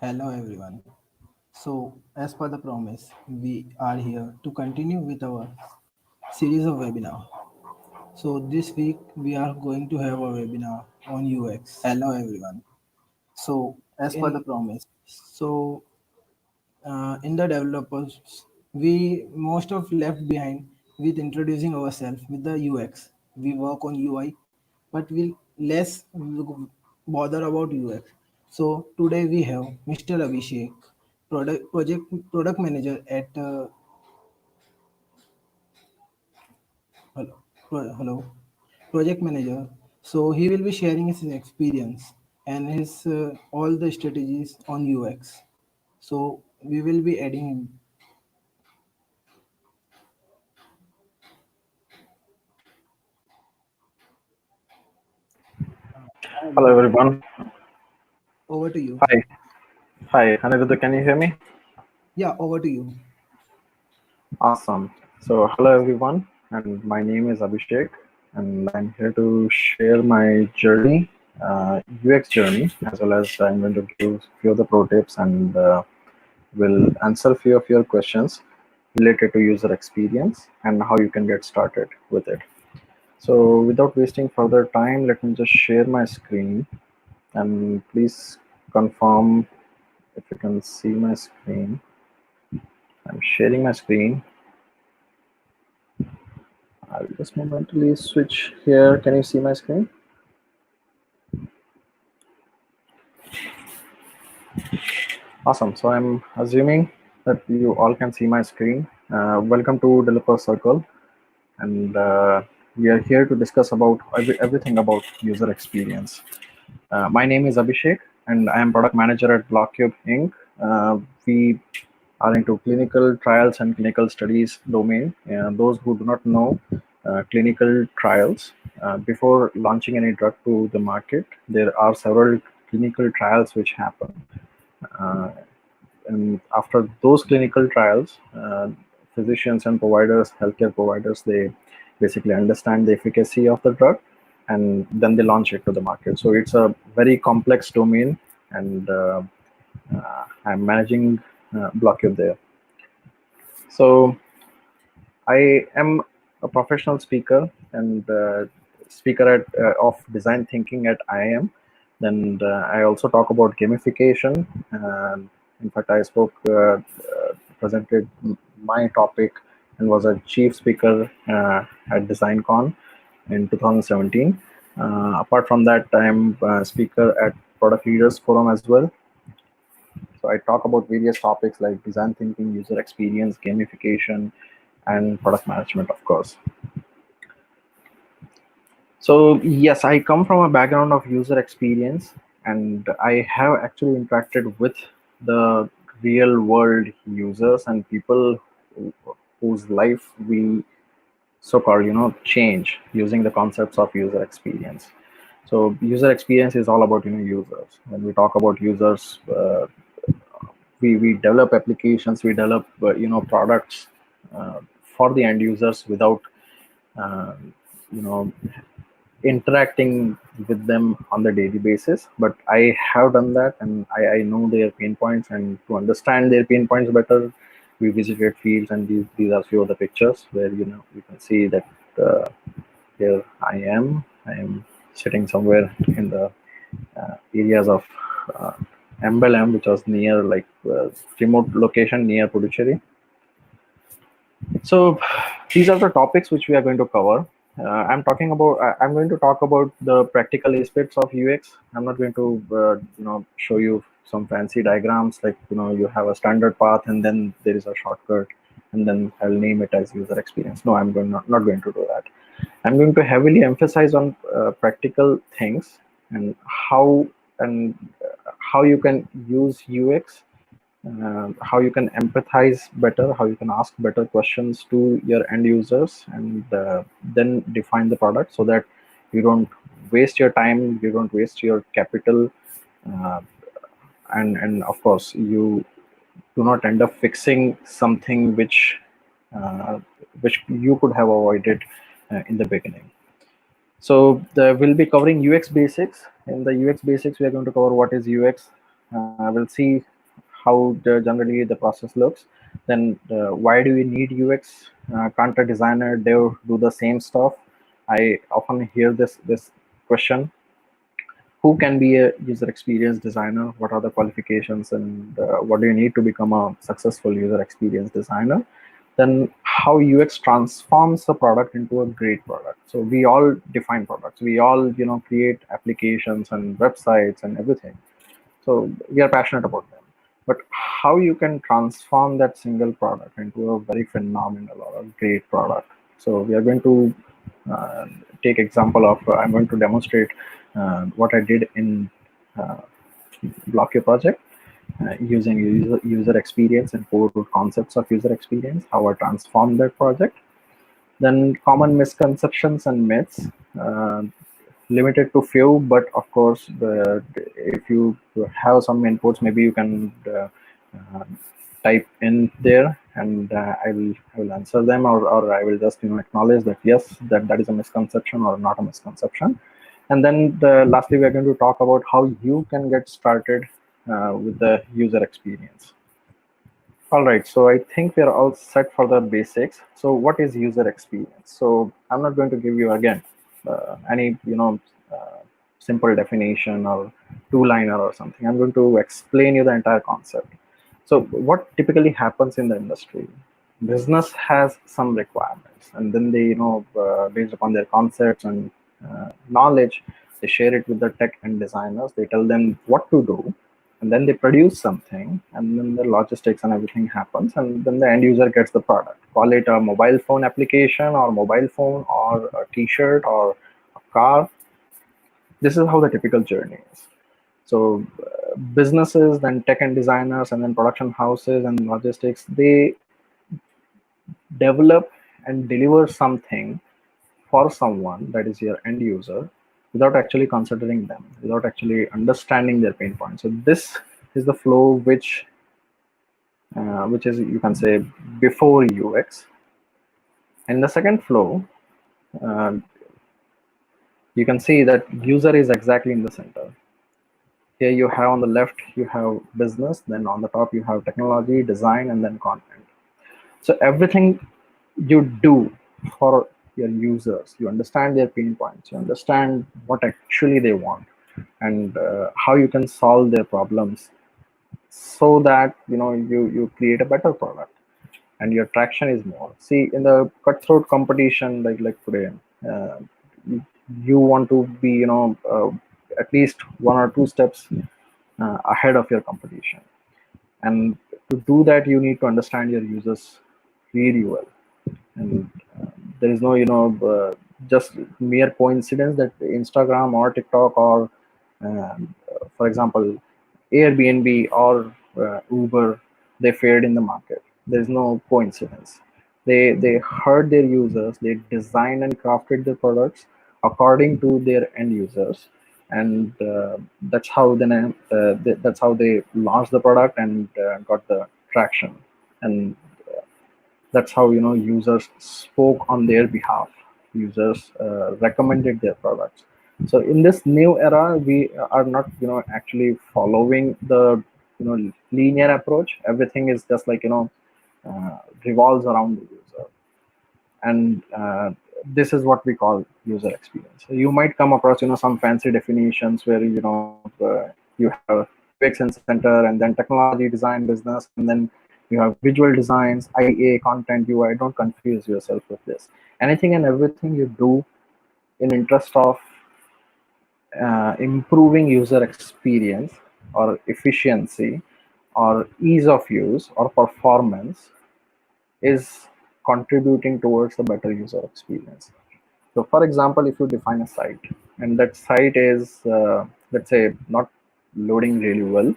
Hello everyone. So, as per the promise, we are here to continue with our series of webinar. So, this week we are going to have a webinar on UX. Hello everyone. So, as per the promise, in the developers, we most of left behind with introducing ourselves with the UX. We work on UI, but we less bother about UX. So today we have Mr. Abhishek, product manager at hello, hello, project manager. So he will be sharing his experience and his all the strategies on UX. So we will be adding him. Hi Hello Abhishek. everyone. Over to you. Hi. Hi, Aniruddha, can you hear me? Yeah, over to you. Awesome. So, hello everyone, and my name is Abhishek, and I'm here to share my journey, UX journey, as well as I'm going to give few of the pro tips and will answer few of your questions related to user experience and how you can get started with it. So, without wasting further time, let me just share my screen and please confirm if you can see my screen. I'm sharing my screen. I'll just momentarily switch here. Can you see my screen? Awesome. So I'm assuming that you all can see my screen. Welcome to Developer Circle, and we are here to discuss about everything about user experience. My name is Abhishek, and I am product manager at Blockcube Inc. We are into clinical trials and clinical studies domain. Those who do not know clinical trials, before launching any drug to the market, there are several clinical trials which happen. Uh, and after those clinical trials, physicians and providers, healthcare providers, they basically understand the efficacy of the drug and then they launch it to the market. So it's a very complex domain, and I'm managing Blockcube there. So I am a professional speaker and speaker at of design thinking at IIM. Then I also talk about gamification. In fact, I spoke, presented my topic, and was a chief speaker at DesignCon in 2017. Apart from that, I am a speaker at Product Leaders Forum as well. So I talk about various topics like design thinking, user experience, gamification, and product management, of course. So yes, I come from a background of user experience, and I have actually interacted with the real world users and people whose life we so-called change using the concepts of user experience. So user experience is all about users. When we talk about users, we develop applications, we develop products for the end users without uh, you know interacting with them on the daily basis. But I have done that, and I know their pain points, and to understand their pain points better, we visited fields, and these are few of the pictures where you can see that here I am sitting somewhere in the areas of uh, MLM, which was near like remote location near Puducherry. So these are the topics which we are going to cover. I'm going to talk about the practical aspects of UX. I'm not going to show you some fancy diagrams like you have a standard path and then there is a shortcut and then I'll name it as user experience. No, not going to do that. I'm going to heavily emphasize on practical things and and how you can use UX, how you can empathize better, how you can ask better questions to your end users, and then define the product so that you don't waste your time, you don't waste your capital, uh, and of course you do not end up fixing something uh, which you could have avoided in the beginning. So we'll be covering UX basics. In the UX basics, we are going to cover what is UX, We'll see how generally the process looks. Then why do we need UX? Can't a designer do the same stuff? I often hear this question. Who can be a user experience designer? What are the qualifications, and what do you need to become a successful user experience designer? Then how UX transforms a product into a great product. So we all define products. We all create applications and websites and everything. So we are passionate about them. But how you can transform that single product into a very phenomenal or a great product. So we are going to uh, take example of, I'm going to demonstrate what I did in uh, Block Your Project using user experience and core concepts of user experience, how I transformed that project. Then common misconceptions and myths, uh, limited to few, but of course, if you have some inputs, maybe you can uh, type in there, and I will answer them, or I will just acknowledge that yes, that is a misconception or not a misconception. And then lastly, we are going to talk about how you can get started with the user experience. All right, so I think we're all set for the basics. So what is user experience? So I'm not going to give you again any simple definition or two-liner or something. I'm going to explain you the entire concept. So what typically happens in the industry? Business has some requirements, and then they based upon their concepts and knowledge, they share it with the tech and designers. They tell them what to do, and then they produce something, and then the logistics and everything happens, and then the end user gets the product. Call it a mobile phone application or mobile phone or a t-shirt or a car. This is how the typical journey is. So businesses, then tech and designers, and then production houses and logistics, they develop and deliver something for someone, that is your end user, without actually considering them, without actually understanding their pain points. So this is the flow which is, you can say, before UX. And the second flow, uh, you can see that user is exactly in the center. Here you have on the left, you have business, then on the top you have technology, design, and then content. So everything you do for your users, you understand their pain points, you understand what actually they want, and how you can solve their problems, so that you create a better product and your traction is more. See, in the cutthroat competition like today, uh, you want to be at least one or two steps ahead of your competition. And to do that, you need to understand your users really well. And there is no just mere coincidence that Instagram or TikTok or for example Airbnb or Uber, they fared in the market. There's no coincidence. They heard their users, they designed and crafted their products according to their end users, and that's how they launched the product and got the traction. And that's how users spoke on their behalf. Users recommended their products. So in this new era, we are not actually following the linear approach. Everything is just like revolves around the user. And this is what we call user experience. So you might come across some fancy definitions where you have UX in center, and then technology, design, business, and then you have visual designs, IA, content, UI. Don't confuse yourself with this. Anything and everything you do in interest of improving user experience or efficiency or ease of use or performance is contributing towards a better user experience. So for example, if you define a site and that site is, let's say, not loading really well,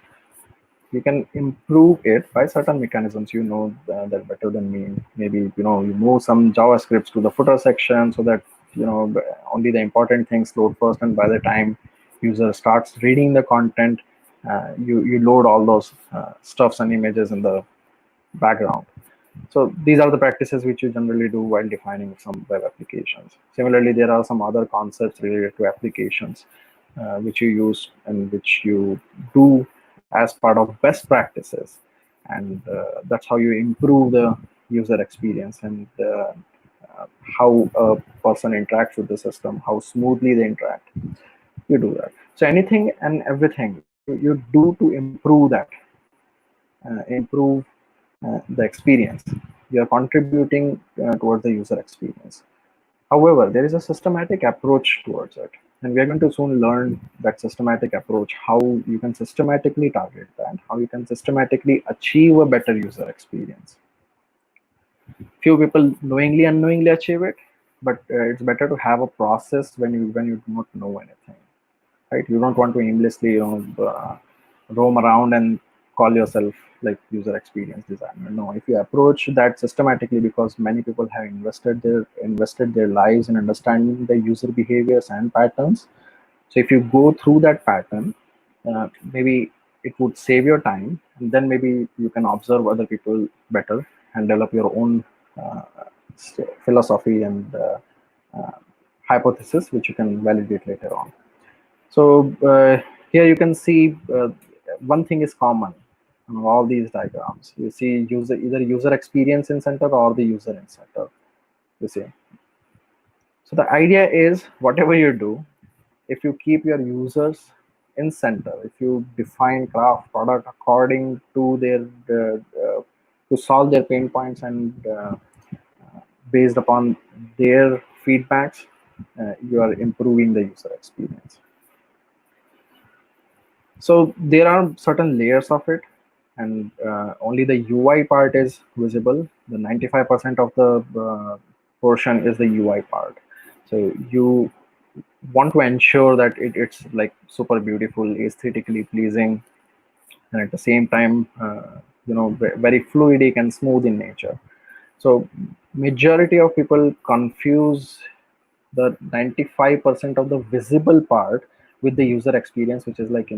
you can improve it by certain mechanisms. You know that better than me. Maybe you move some JavaScripts to the footer section so that only the important things load first, and by the time user starts reading the content, you load all those stuffs and images in the background. So these are the practices which you generally do while defining some web applications. Similarly, there are some other concepts related to applications which you use and which you do as part of best practices, and that's how you improve the user experience and how a person interacts with the system, how smoothly they interact. You do that. So anything and everything you do to improve that, improve the experience. You are contributing towards the user experience. However, there is a systematic approach towards it, and we are going to soon learn that systematic approach, how you can systematically target that, how you can systematically achieve a better user experience. Few people knowingly unknowingly achieve it, but it's better to have a process when you do not know anything, right? You don't want to aimlessly roam around and call yourself like user experience designer. No, if you approach that systematically, because many people have invested their lives in understanding the user behaviors and patterns. So if you go through that pattern, maybe it would save your time, and then maybe you can observe other people better and develop your own uh, philosophy and uh, hypothesis, which you can validate later on. So here you can see one thing is common on all these diagrams. You see either user experience in center or the user in center. You see. So the idea is whatever you do, if you keep your users in center, if you define craft product according to their to solve their pain points and based upon their feedbacks, you are improving the user experience. So there are certain layers of it, and only the UI part is visible. The 95% of the portion is the UI part. So you want to ensure that it's like super beautiful, aesthetically pleasing, and at the same time, very fluidic and smooth in nature. So majority of people confuse the 95% of the visible part with the user experience, which is like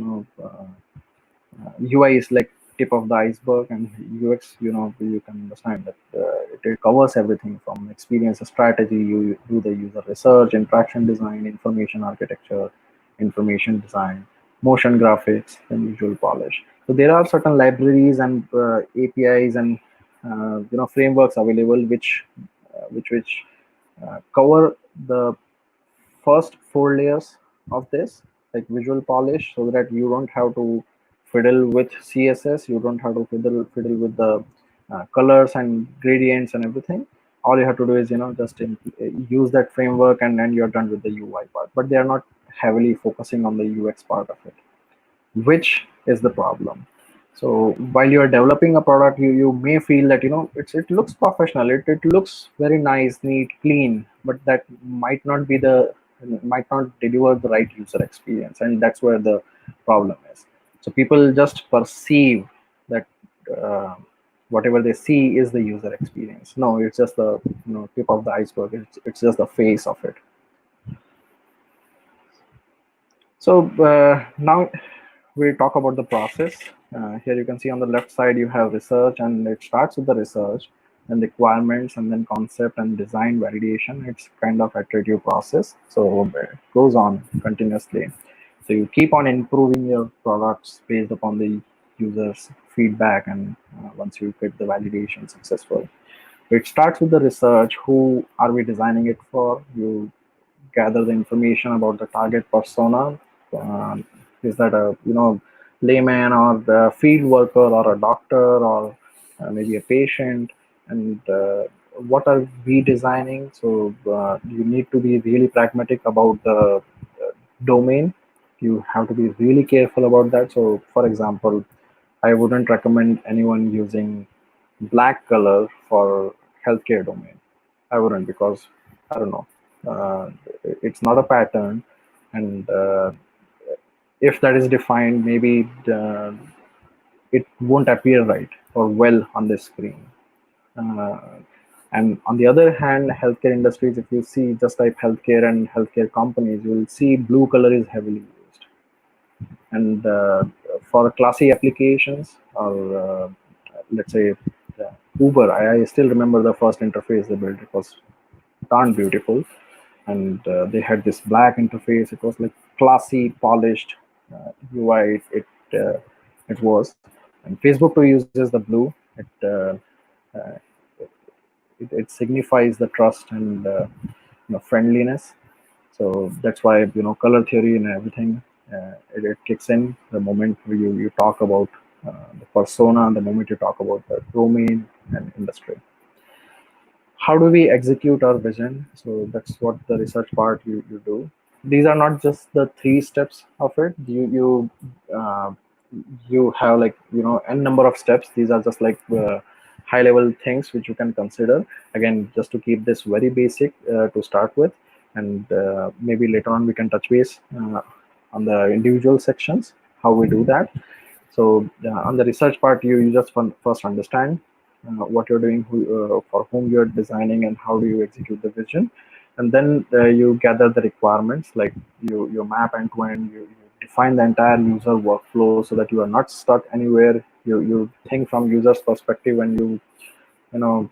UI is like tip of the iceberg, and UX, you can understand that it covers everything from experience strategy. You do the user research, interaction design, information architecture, information design, motion graphics, and visual polish. So there are certain libraries and APIs and frameworks available which cover the first four layers of this, like visual polish, so that you don't have to fiddle with CSS, you don't have to fiddle with the colors and gradients and everything. All you have to do is just use that framework, and then you're done with the UI part. But they are not heavily focusing on the UX part of it, which is the problem. So while you are developing a product, you may feel that it looks professional, it looks very nice, neat, clean, but that might not deliver the right user experience, and that's where the problem is. So people just perceive that whatever they see is the user experience. No, it's just the tip of the iceberg. It's just the face of it. So now we'll talk about the process. Here you can see on the left side you have research, and it starts with the research and requirements, and then concept and design validation. It's kind of iterative process, so it goes on continuously. So you keep on improving your products based upon the users' feedback, and once you get the validation successful, it starts with the research. Who are we designing it for? You gather the information about the target persona. Uh, is that a layman, or the field worker, or a doctor, or maybe a patient? And what are we designing? So you need to be really pragmatic about the domain. You have to be really careful about that. So for example, I wouldn't recommend anyone using black color for healthcare domain. I wouldn't, because I don't know, it's not a pattern, and if that is defined, maybe it won't appear right or well on the screen. Uh, and on the other hand, healthcare industries, if you see, just type healthcare and healthcare companies, you will see blue color is heavily used. And for classy applications, or let's say Uber, I still remember the first interface they built. It was darn beautiful, and they had this black interface. It was like classy, polished UI. It it was. And Facebook too uses the blue. Uh, it signifies the trust and friendliness. So that's why color theory and everything, it kicks in the moment you talk about the persona, and the moment you talk about the domain and industry. How do we execute our vision? So that's what the research part you do. These are not just the three steps of it. You have like n number of steps. These are just like high level things which you can consider. Again, just to keep this very basic to start with, and maybe later on we can touch base on the individual sections how we do that. So on the research part, you just first understand what you're doing, for whom you're designing, and how do you execute the vision, and then you gather the requirements, like you map end to end, you define the entire user workflow so that you are not stuck anywhere. You think from user's perspective, and you know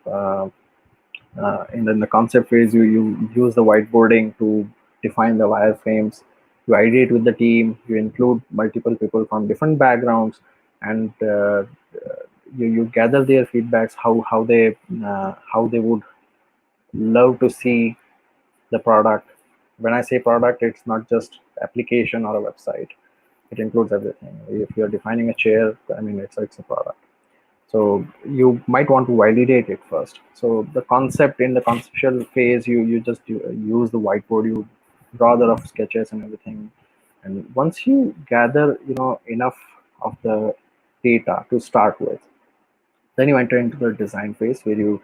in the concept phase, you use the whiteboarding to define the wireframes. You ideate with the team. You include multiple people from different backgrounds, and you gather their feedbacks, how they would love to see the product. When I say product, it's not just application or a website. It includes everything. If you're defining a chair, I mean, it's a product. So you might want to validate it first. So the concept, in the conceptual phase, you just use the whiteboard, you draw the rough sketches and everything. And once you gather enough of the data to start with, then you enter into the design phase, where you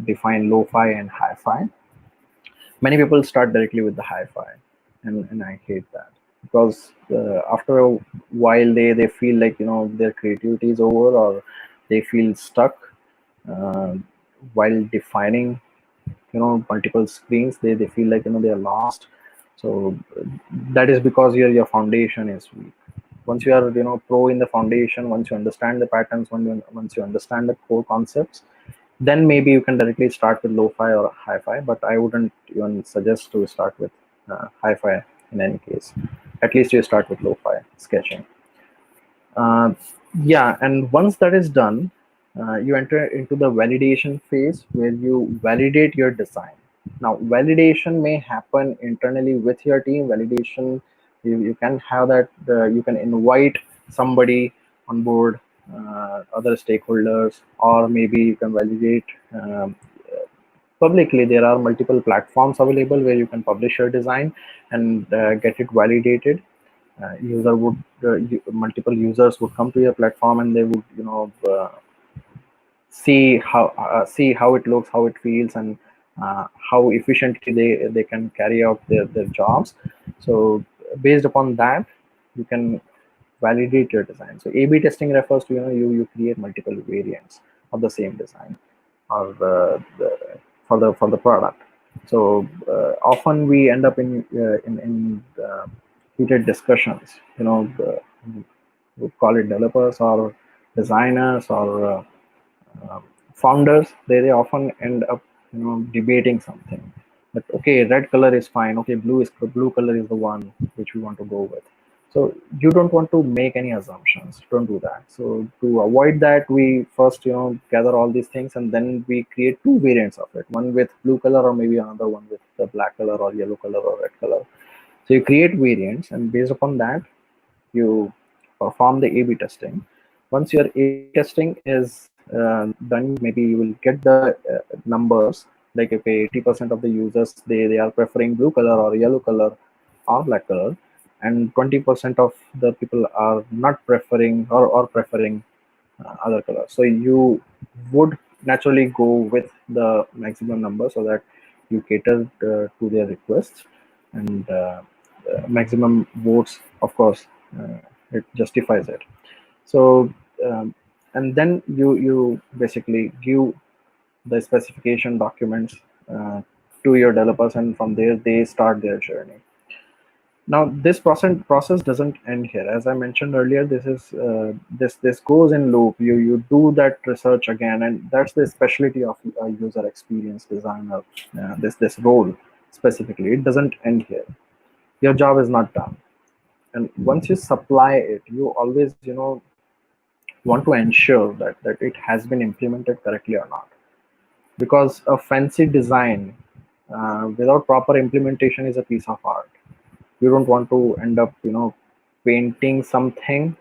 define lo-fi and hi-fi. Many people start directly with the hi-fi, and I hate that, because after a while they feel like their creativity is over, or they feel stuck uh, while defining multiple screens. They feel like they are lost. So that is because your foundation is weak. Once you are pro in the foundation, once you understand the patterns, once you understand the core concepts, then maybe you can directly start with lo-fi or hi-fi, but I wouldn't even suggest to start with hi-fi in any case. At least you start with lo-fi sketching. uh, yeah, and once that is done, you enter into the validation phase, where you validate your design. Now, validation may happen internally with your team. Validation, you can have that, you can invite somebody on board, other stakeholders, or maybe you can validate publicly. There are multiple platforms available where you can publish your design and get it validated. User would multiple users would come to your platform, and they would see how it looks, how it feels, and how efficiently they can carry out their jobs. So based upon that, you can validate your design. So A/B testing refers to you create multiple variants of the same design, or for the product. So often we end up in heated discussions. We call it developers or designers or founders. They often end up debating something. But okay, red color is fine. Okay, blue color is the one which we want to go with. So you don't want to make any assumptions. Don't do that. So to avoid that, we first gather all these things, and then we create two variants of it. One with blue color, or maybe another one with the black color or yellow color or red color. So you create variants, and based upon that, you perform the A/B testing. Once your A/B testing is done, maybe you will get the numbers, like okay, 80% of the users, they are preferring blue color or yellow color or black color, and 20% of the people are not preferring, or preferring other colors. So you would naturally go with the maximum number, so that you cater to their requests, and maximum votes, of course, it justifies it. So and then you basically give the specification documents to your developers, and from there they start their journey. Now, this process doesn't end here. As I mentioned earlier, this goes in loop. You do that research again, and that's the specialty of a user experience designer. This role specifically, it doesn't end here. Your job is not done. And once you supply it, you always want to ensure that it has been implemented correctly or not. Because a fancy design without proper implementation is a piece of art. You don't want to end up, painting something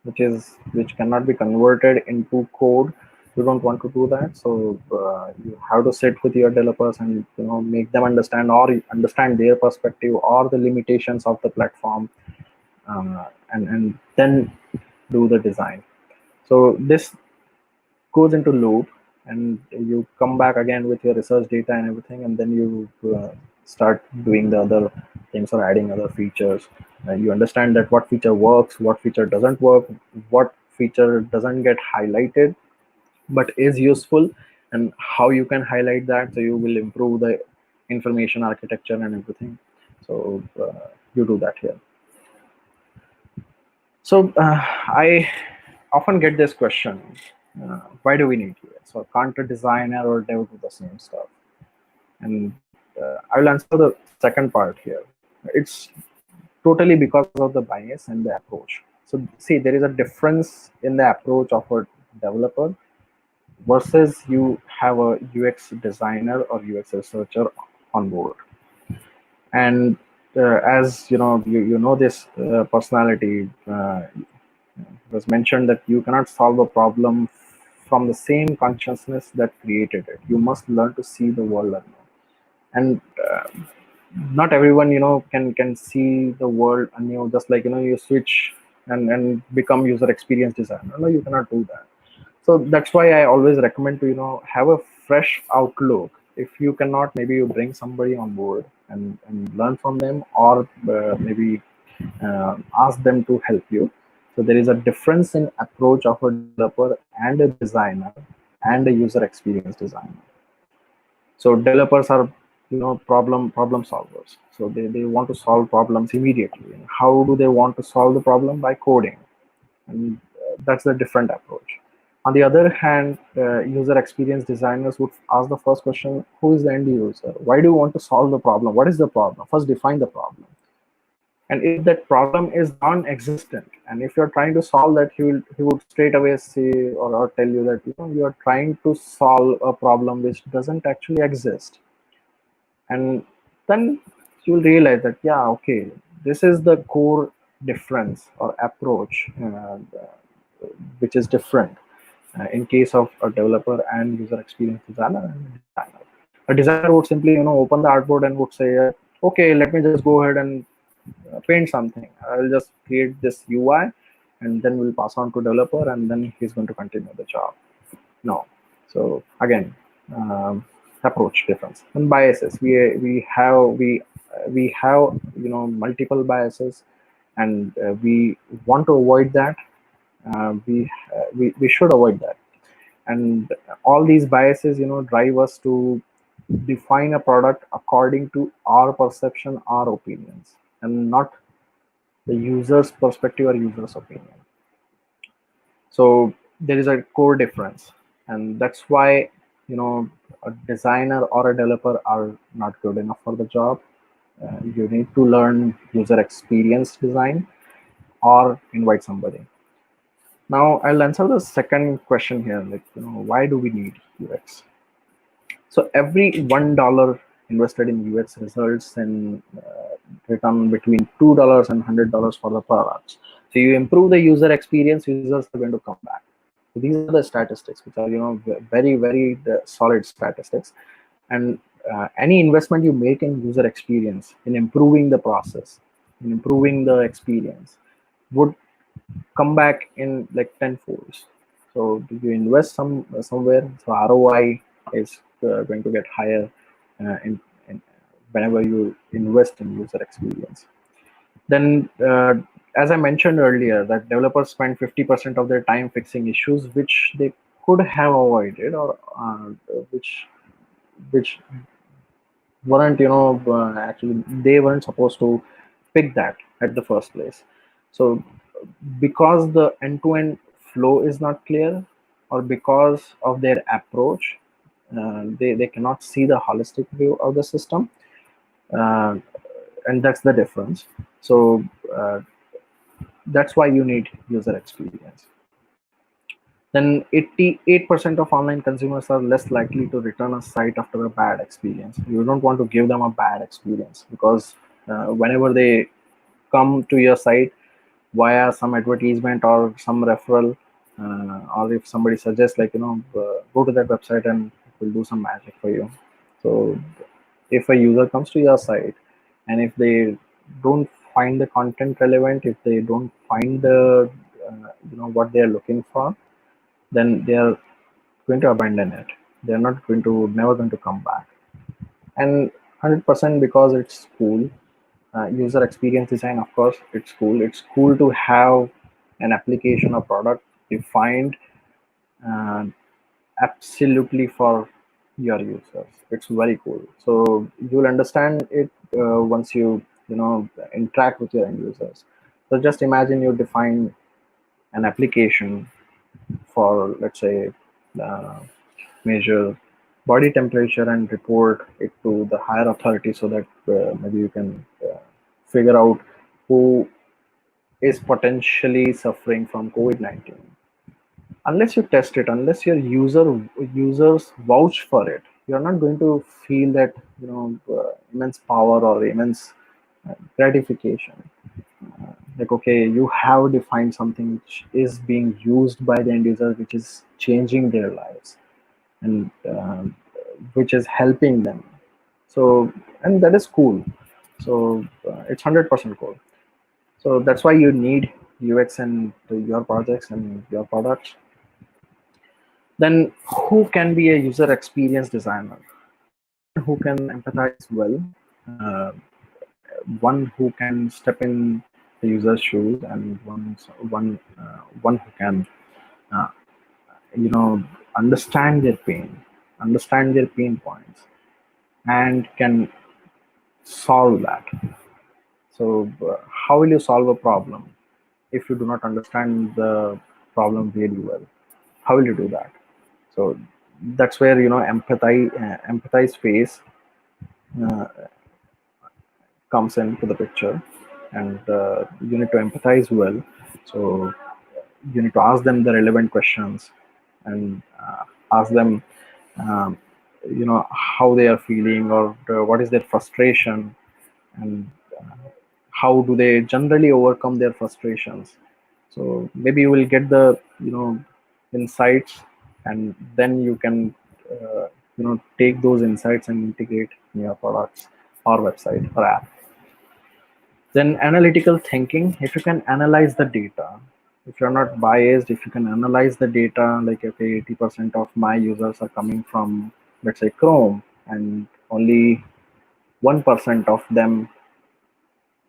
which cannot be converted into code. You don't want to do that. So you have to sit with your developers and make them understand, or understand their perspective or the limitations of the platform, and then do the design. So this goes into loop, and you come back again with your research data and everything, and then you start doing the other things or adding other features. You understand that what feature works, what feature doesn't work, what feature doesn't get highlighted but is useful, and how you can highlight that so you will improve the information architecture and everything. So you do that here. So I often get this question, why do we need UX? Or can't a designer or dev do the same stuff? And I will answer the second part here. It's totally because of the bias and the approach. So see, there is a difference in the approach of a developer versus you have a UX designer or UX researcher on board. And as you know this personality was mentioned, that you cannot solve a problem from the same consciousness that created it. You must learn to see the world anew. And not everyone can see the world anew, just like you switch and become user experience designer. No, you cannot do that. So that's why I always recommend to have a fresh outlook. If you cannot, maybe you bring somebody on board and learn from them, or maybe ask them to help you. So there is a difference in approach of a developer and a designer and a user experience designer. So developers are problem solvers. So they want to solve problems immediately. And how do they want to solve the problem? By coding. And that's a different approach. On the other hand, user experience designers would ask the first question: who is the end user? Why do you want to solve the problem? What is the problem? First define the problem. And if that problem is non-existent, and if you're trying to solve that, he would straight away say, or tell you that you are trying to solve a problem which doesn't actually exist. And then you'll realize that, yeah, okay, this is the core difference or approach, which is different in case of a developer and user experience designer and a designer. A designer would simply open the artboard and would say, okay, let me just go ahead and paint something. I'll just create this UI, and then we'll pass on to developer, and then he's going to continue the job. No. So again, approach difference. And biases. We have multiple biases, and we want to avoid that. We should avoid that. And all these biases drive us to define a product according to our perception, our opinions, and not the user's perspective or user's opinion. So there is a core difference, and that's why a designer or a developer are not good enough for the job. You need to learn user experience design or invite somebody. Now I'll answer the second question here, like why do we need UX? So every $1 invested in UX results in return between $2 and $100 for the products. So you improve the user experience, users are going to come back. So these are the statistics, which are very very solid statistics. And any investment you make in user experience, in improving the process, in improving the experience, would come back in like tenfolds. So you invest somewhere, so ROI is going to get higher in whenever you invest in user experience. Then, as I mentioned earlier, that developers spend 50% of their time fixing issues which they could have avoided, or which weren't actually they weren't supposed to pick that at the first place. So because the end-to-end flow is not clear, or because of their approach, they cannot see the holistic view of the system, uh, and that's the difference. So that's why you need user experience. Then 88% of online consumers are less likely to return a site after a bad experience. You don't want to give them a bad experience, because whenever they come to your site via some advertisement or some referral, or if somebody suggests, like, go to that website and we'll do some magic for you. So if a user comes to your site and if they don't find the content relevant, if they don't find the what they are looking for, then they are going to abandon it. They're not going to never going to come back. And 100% because it's cool. User experience design, of course, it's cool. It's cool to have an application or product defined uh, absolutely for your users. It's very cool. So you'll understand it once you interact with your end users. So just imagine you define an application for, let's say, uh, measure body temperature and report it to the higher authority, so that maybe you can figure out who is potentially suffering from COVID-19. Unless you test it, unless your users vouch for it, you're not going to feel that immense power or immense gratification. Like, okay, you have defined something which is being used by the end user, which is changing their lives, and which is helping them. So, and that is cool. So it's 100% cool. So that's why you need UX in your projects and your products. Then who can be a user experience designer? One who can empathize well, uh, one who can step in the user's shoes, and one who can uh, understand their pain, understand their pain points, and can solve that. So how will you solve a problem if you do not understand the problem really well? How will you do that? So that's where empathize phase uh, comes into the picture, and you need to empathize well. So you need to ask them the relevant questions, and ask them um, how they are feeling, or what is their frustration, and how do they generally overcome their frustrations. So maybe you will get the insights, and then you can take those insights and integrate in your products or website or app. Then analytical thinking, if you can analyze the data, if you're not biased, if you can analyze the data, like, okay, 80% of my users are coming from, let's say, Chrome, and only 1% of them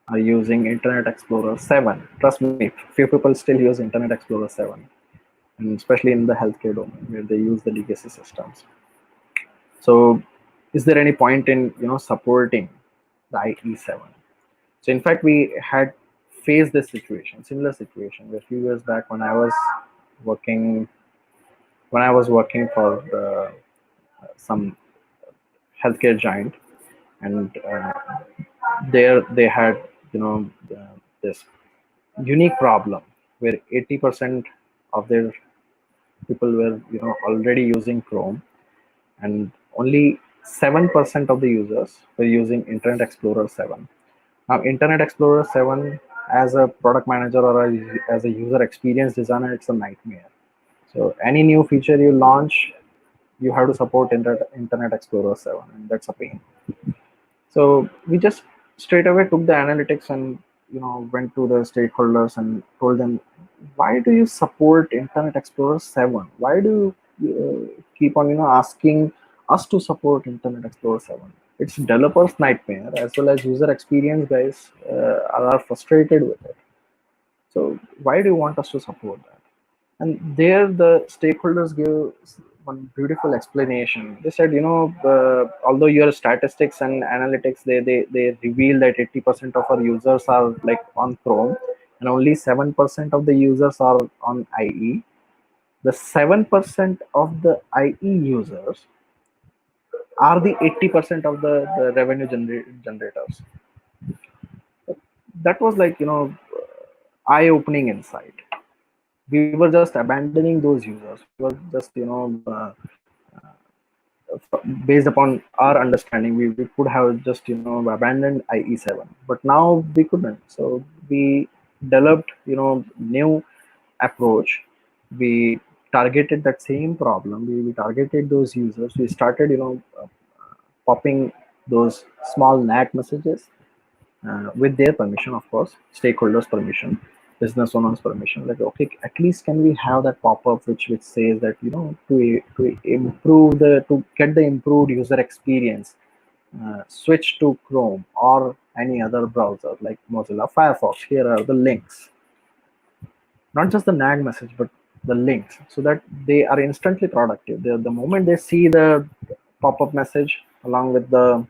are using Internet Explorer 7. Trust me, few people still use Internet Explorer 7, and especially in the healthcare domain where they use the legacy systems. So is there any point in supporting the IE7? So in fact, we had faced this situation, similar situation, a few years back working working for some healthcare giant, and there they had this unique problem where 80% of their people were already using Chrome, and only 7% of the users were using Internet Explorer 7. Now, Internet Explorer 7, as a product manager or as a user experience designer, it's a nightmare. So any new feature you launch, you have to support Internet Explorer 7, and that's a pain. So we just straight away took the analytics and went to the stakeholders and told them, why do you support Internet Explorer 7? Why do you keep on asking us to support Internet Explorer 7? It's developers nightmare, as well as user experience guys are frustrated with it. So why do you want us to support that? And there the stakeholders give one beautiful explanation. They said, although your statistics and analytics, they reveal that 80% of our users are like on Chrome, and only 7% of the users are on IE. The 7% of the IE users are the 80% of the revenue generators. That was like eye-opening insight. we were just abandoning those users. We were just, based upon our understanding, we could have just, abandoned IE7, but now we couldn't. So we developed, new approach. We targeted that same problem. We targeted those users. We started, popping those small nag messages with their permission, of course, stakeholders' permission, business owners' permission. Like, okay, at least can we have that pop-up which says that, to improve to get the improved user experience, switch to Chrome or any other browser like Mozilla Firefox. Here are the links, not just the nag message, but the links, so that they are instantly productive. The moment they see the pop-up message along with the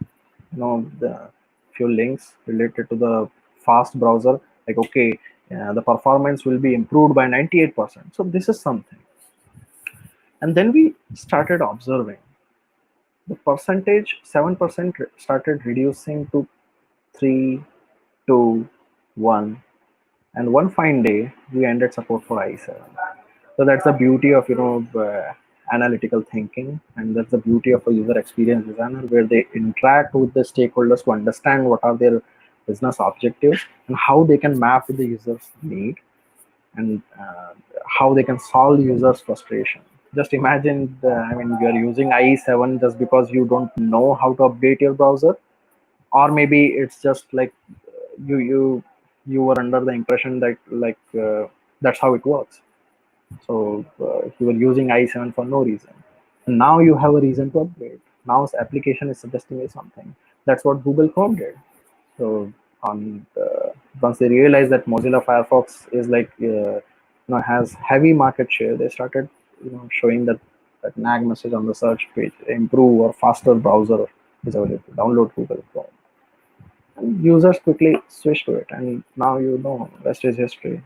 few links related to the fast browser, like, okay, the performance will be improved by 98%. So this is something. And then we started observing the percentage, 7% started reducing to 3, 2, 1, and one fine day we ended support for IE7. So that's the beauty of analytical thinking, and that's the beauty of a user experience designer, where they interact with the stakeholders to understand what are their business objectives and how they can map with the user's need, and how they can solve users' frustration. Just imagine, I mean, you are using IE7 just because you don't know how to update your browser, or maybe it's just like you you you were under the impression that that's how it works. So you were using IE7 for no reason. And now you have a reason to upgrade. Now the application is suggesting you something. That's what Google Chrome did. So on once they realized that Mozilla Firefox is like has heavy market share, they started showing that nag message on the search page: improve or faster browser is available. Download Google Chrome. And users quickly switch to it, and now rest is history.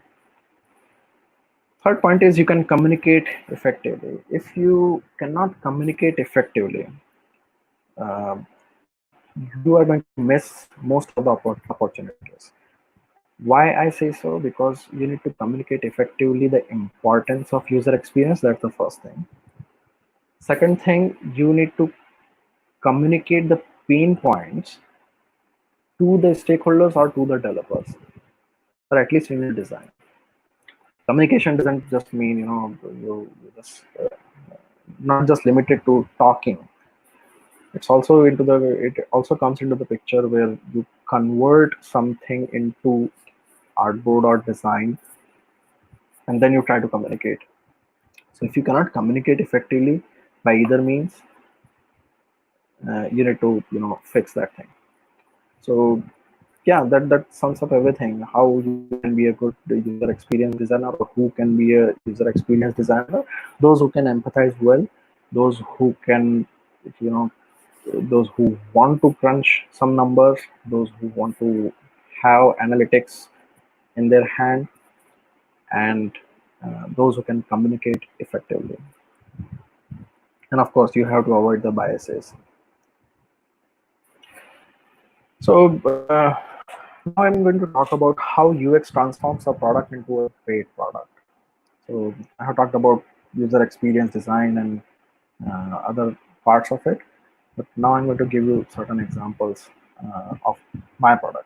Third point is you can communicate effectively. If you cannot communicate effectively, uh, you are going to miss most of the opportunities. Why I say so? Because you need to communicate effectively the importance of user experience. That's the first thing. Second thing, you need to communicate the pain points to the stakeholders or to the developers, or at least in your design. Communication doesn't just mean you just not just limited to talking. It's also it also comes into the picture where you convert something into artboard or design, and then you try to communicate. So if you cannot communicate effectively by either means, you need to fix that thing. So yeah, that sums up everything. How you can be a good user experience designer, or who can be a user experience designer: those who can empathize well, those who can you know those who want to crunch some numbers, those who want to have analytics in their hand, and those who can communicate effectively. And of course, you have to avoid the biases. So now I'm going to talk about how UX transforms a product into a great product. So I have talked about user experience design and other parts of it, but now I'm going to give you certain examples of my product.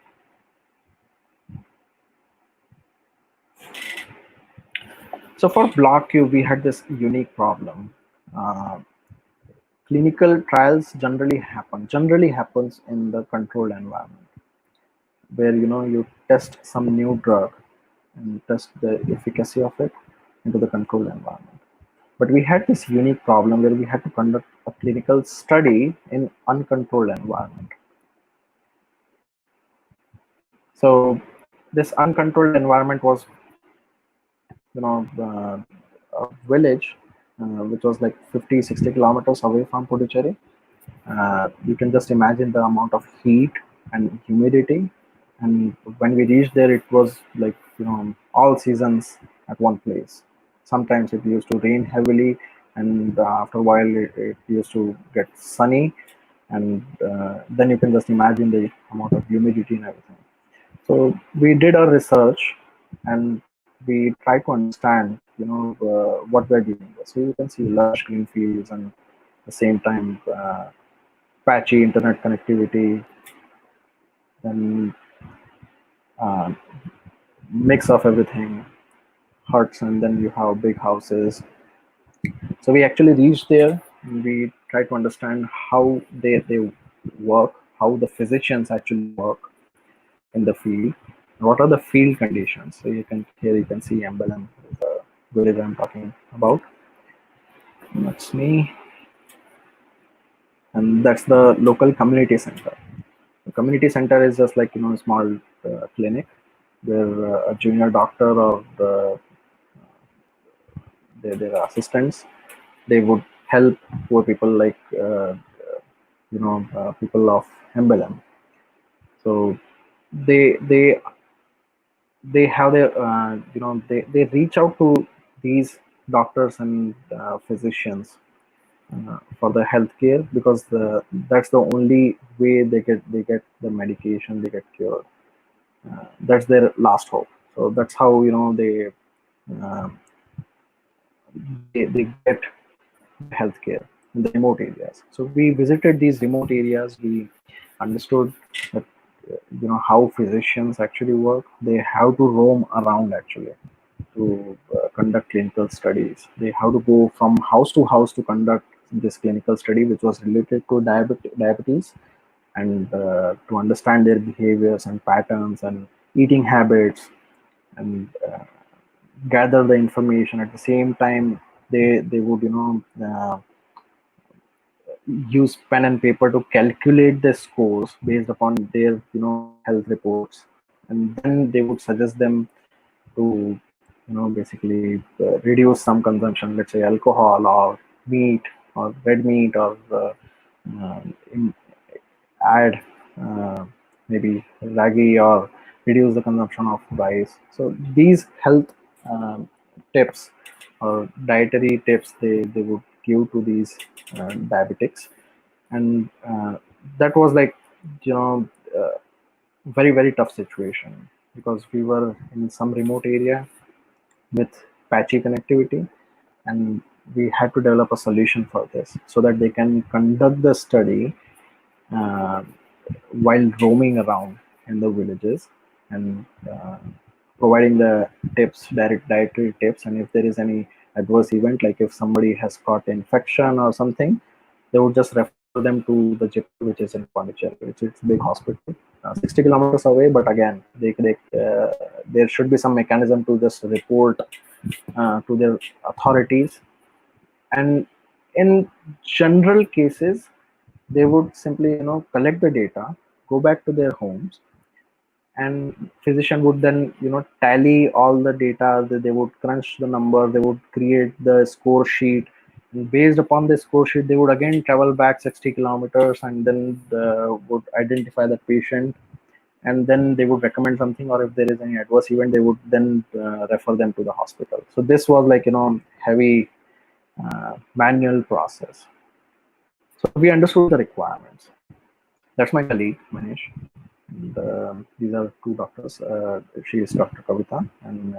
So for BlockQ, we had this unique problem. Clinical trials generally happens in the controlled environment, where you test some new drug and test the efficacy of it into the controlled environment. But we had this unique problem where we had to conduct a clinical study in uncontrolled environment. So this uncontrolled environment was a village which was like 50-60 kilometers away from Puducherry. You can just imagine the amount of heat and humidity. And when we reached there, it was like all seasons at one place. Sometimes it used to rain heavily, and after a while it used to get sunny, and then you can just imagine the amount of humidity and everything. So we did our research, and we tried to understand what we're dealing with. So you can see lush green fields and at the same time patchy internet connectivity, and uh, mix of everything, huts, and then you have big houses. So we actually reached there. And we try to understand how they work, how the physicians actually work in the field, what are the field conditions. So you can here you can see emblem is the village I'm talking about. That's me, and that's the local community center. The community center is just like a small clinic where a junior doctor or their assistants, they would help poor people like people of emblem. So they they have their they reach out to these doctors and physicians for the healthcare, because that's the only way they get the medication, they get cured. That's their last hope. So that's how uh, they get the healthcare in the remote areas. So we visited these remote areas. We understood that how physicians actually work. They have to roam around actually to conduct clinical studies. They have to go from house to house to conduct this clinical study, which was related to diabetes, and to understand their behaviors and patterns and eating habits, and gather the information. At the same time, they would use pen and paper to calculate the scores based upon their health reports, and then they would suggest them to basically reduce some consumption, let's say alcohol or meat or red meat, or uh, add uh, maybe ragi, or reduce the consumption of rice. So these health tips or dietary tips they would give to these diabetics. And that was like you know uh, very very tough situation, because we were in some remote area with patchy connectivity, and we had to develop a solution for this so that they can conduct the study uh, while roaming around in the villages, and providing the tips, direct dietary tips. And if there is any adverse event, like if somebody has caught infection or something, they would just refer them to the Jaipur, which is in Pondicherry, which is big hospital, 60 kilometers away. But again, there should be some mechanism to just report to their authorities. And in general cases, they would simply collect the data, go back to their homes, and physician would then tally all the data. They would crunch the number, they would create the score sheet, and based upon the score sheet they would again travel back 60 kilometers, and then would identify the patient, and then they would recommend something, or if there is any adverse event they would then refer them to the hospital. So this was like heavy manual process. So we understood the requirements. That's my colleague Manish, and these are two doctors. She is Dr. Kavita, and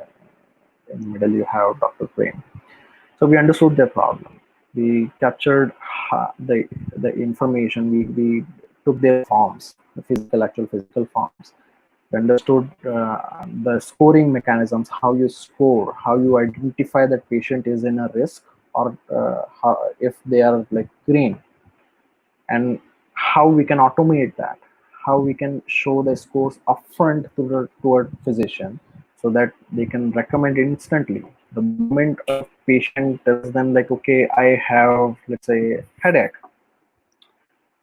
in the middle you have Dr. Prem. So we understood their problem. We captured the information. We took their forms, the actual physical forms. We understood the scoring mechanisms, how you score, how you identify that patient is in a risk, or if they are like green, and how we can automate that, how we can show the scores upfront to a physician, so that they can recommend instantly. The moment a patient tells them like, okay, I have, let's say, headache,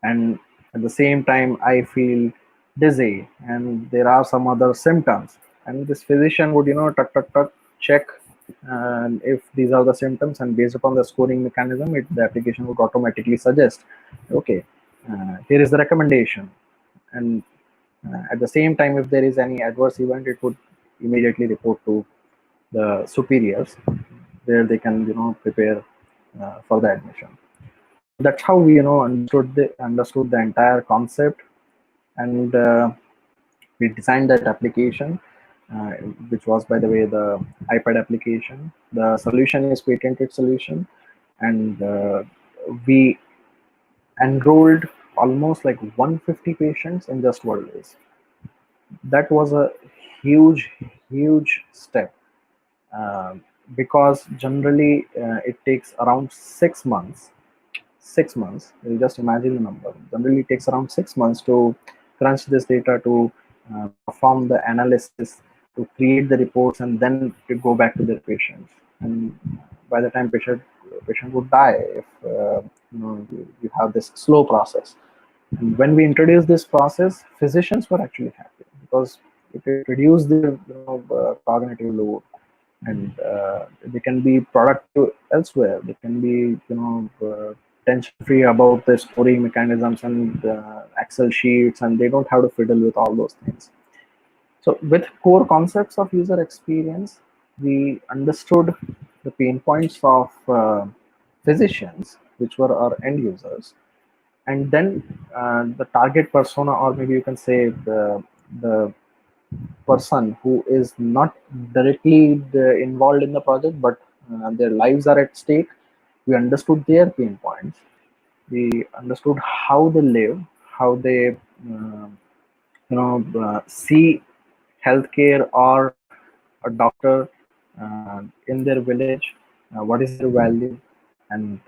and at the same time I feel dizzy, and there are some other symptoms, and this physician would tuck tuck tuck check, and if these are the symptoms, and based upon the scoring mechanism, the application would automatically suggest, okay, here is the recommendation. And at the same time, if there is any adverse event, it would immediately report to the superiors, where they can prepare for the admission. That's how we understood the entire concept, and we designed that application. uh, which was, by the way, the iPad application. The solution is patented solution, and we enrolled almost like 150 patients in just 12 days. That was a huge, huge step, uh, because generally it takes around 6 months. 6 months, you just imagine the number. Generally it takes around 6 months to crunch this data, to perform the analysis, to create the reports, and then to go back to their patients. And by the time patient would die if you have this slow process. And when we introduced this process, physicians were actually happy because it reduced their cognitive load, and they can be productive elsewhere. They can be tension free about the scoring mechanisms and Excel sheets, and they don't have to fiddle with all those things. So with core concepts of user experience, we understood the pain points of physicians, which were our end users, and then the target persona, or maybe you can say the person who is not directly involved in the project, but their lives are at stake. We understood their pain points. We understood how they live, how they see healthcare or a doctor in their village. What is their value, and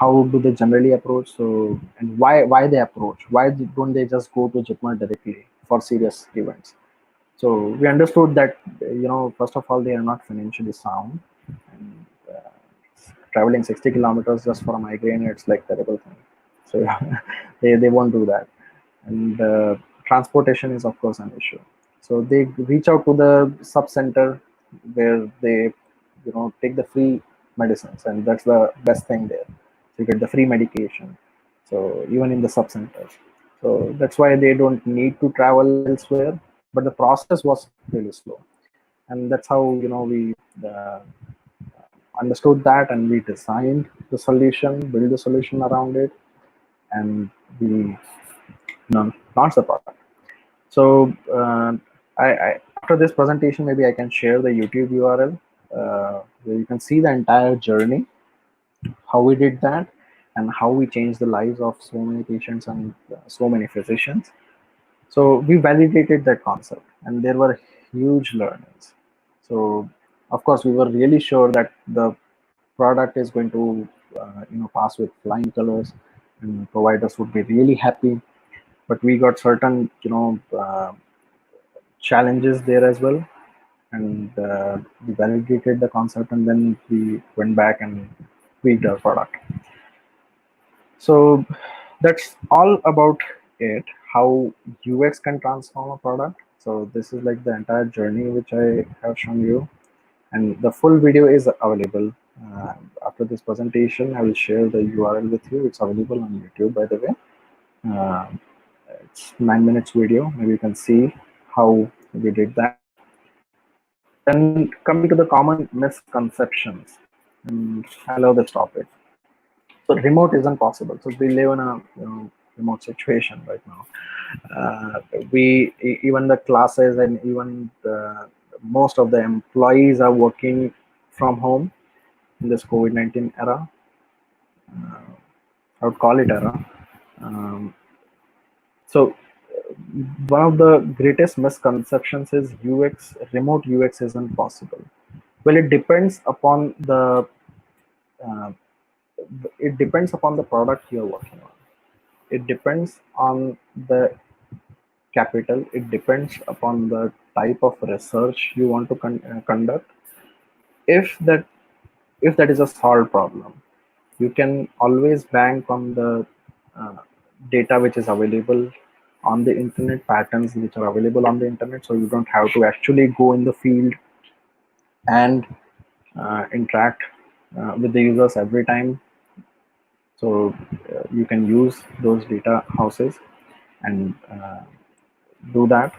how do they generally approach? So, and why they approach? Why don't they just go to Jitma directly for serious events? So we understood that first of all, they are not financially sound, and traveling 60 kilometers just for a migraine, it's like terrible thing. So they won't do that, and transportation is of course an issue. So they reach out to the sub center where they take the free medicines, and that's the best thing there. So you get the free medication. So even in the sub centers, so that's why they don't need to travel elsewhere. But the process was really slow, and that's how we uh, understood that, and we designed the solution, build the solution around it, and we launched the product. So after this presentation, maybe I can share the YouTube URL where you can see the entire journey, how we did that, and how we changed the lives of so many patients and so many physicians. So we validated that concept, and there were huge learnings. So of course, we were really sure that the product is going to pass with flying colors, and providers would be really happy. But we got certain challenges there as well, and we validated the concept, and then we went back and tweaked our product. So that's all about it, how UX can transform a product. So this is like the entire journey which I have shown you, and the full video is available. After this presentation, I will share the URL with you. It's available on YouTube, by the way. Uh, it's 9 minutes video. Maybe you can see how we did that. Then coming to the common misconceptions, and I love this topic. So remote isn't possible. So we live in a remote situation right now. Even the classes, and even most of the employees are working from home in this COVID-19 era. I would call it era. Um, so one of the greatest misconceptions is remote UX isn't possible. Well, uh, it depends upon the product you're working on. It depends on the capital. It depends upon the type of research you want to conduct. If that is a solved problem, you can always bank on the uh, data which is available on the internet, patterns which are available on the internet, so you don't have to actually go in the field and interact with the users every time. So you can use those data houses and do that.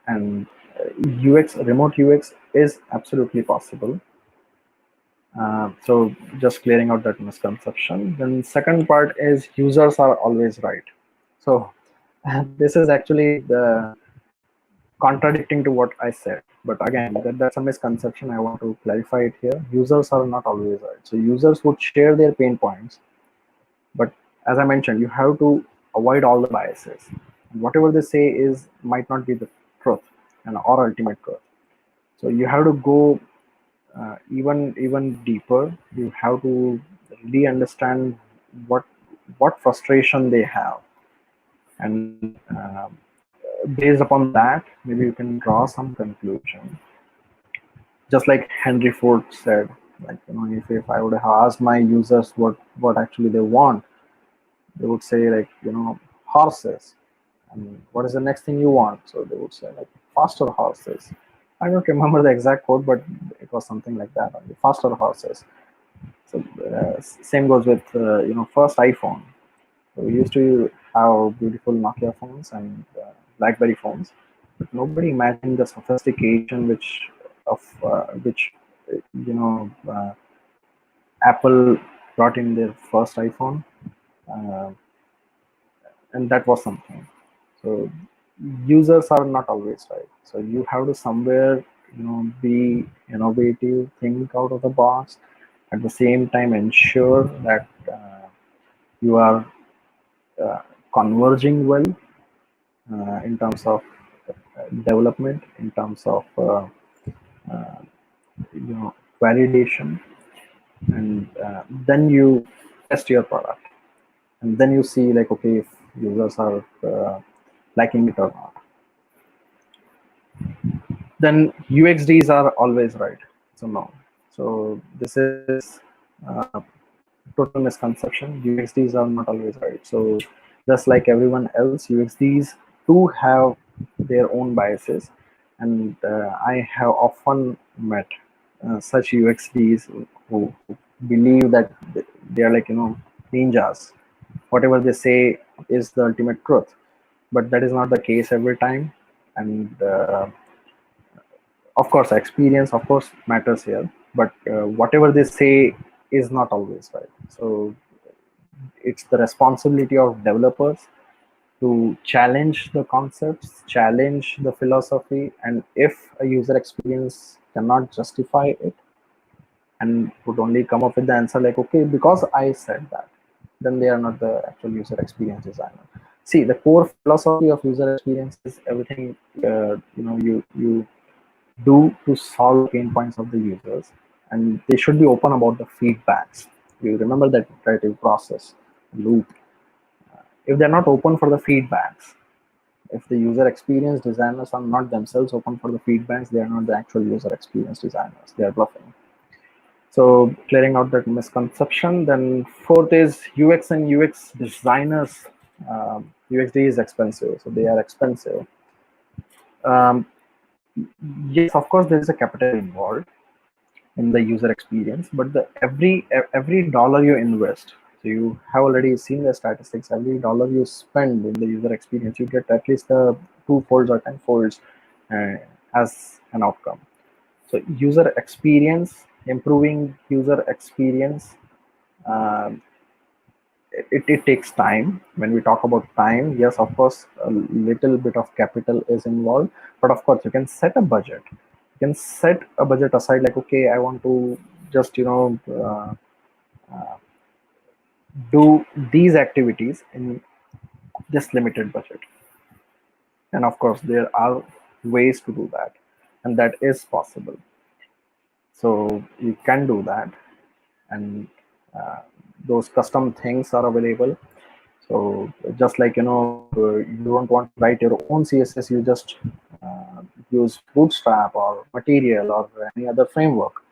And remote UX is absolutely possible. So just clearing out that misconception. Then second part is users are always right. So this is actually contradicting to what I said. But again, that's a misconception. I want to clarify it here. Users are not always right. So users would share their pain points, but as I mentioned, you have to avoid all the biases. Whatever they say is might not be the truth and or ultimate truth. So you have to go even deeper. You have to really understand what frustration they have, and based upon that, maybe you can draw some conclusion. Just like Henry Ford said, like, if I would have asked my users what actually they want, they would say, like, horses. And what is the next thing you want? So they would say, like, faster horses. I don't remember the exact quote, but it was something like that, only faster horses. So same goes with first iPhone. So we used to have beautiful Nokia phones and BlackBerry phones, but nobody imagined the sophistication which you know uh, Apple brought in their first iPhone, uh, and that was something. So users are not always right. So you have to somewhere be innovative, think out of the box, at the same time ensure that you are uh, converging well in terms of development, in terms of uh, validation, and then you test your product, and then you see, like, okay, if users are liking it or not. Then UXDs are always right. So no. So this is uh, total misconception. UXDs are not always right. So just like everyone else, UXDs do have their own biases, and I have often met such UXDs who believe that they are, like, ninjas. Whatever they say is the ultimate truth, but that is not the case every time. And of course, experience, of course, matters here, but whatever they say is not always right. So it's the responsibility of developers to challenge the concepts, challenge the philosophy, and if a user experience cannot justify it and would only come up with the answer like, okay, because I said that, then they are not the actual user experience designer. See, the core philosophy of user experience is everything you do to solve the pain points of the users, and they should be open about the feedbacks. You remember that iterative process loop. If they're not open for the feedbacks, if the user experience designers are not themselves open for the feedbacks, they are not the actual user experience designers. They are bluffing. So clearing out that misconception. Then fourth is UX and UX designers. UXD is expensive, so they are expensive. Um, yes, of course, there is a capital involved in the user experience, but the every dollar you invest, so you have already seen the statistics, every dollar you spend in the user experience, you get at least the two folds or 10 folds uh, as an outcome. So user experience, improving user experience, um, it takes time. When we talk about time, yes, of course, a little bit of capital is involved, but of course you can set a budget. You can set a budget aside, like, okay, I want to just do these activities in this limited budget. And of course there are ways to do that, and that is possible. So you can do that, and uh, those custom things are available. So just like, you don't want to write your own CSS, you just use Bootstrap or Material or any other framework.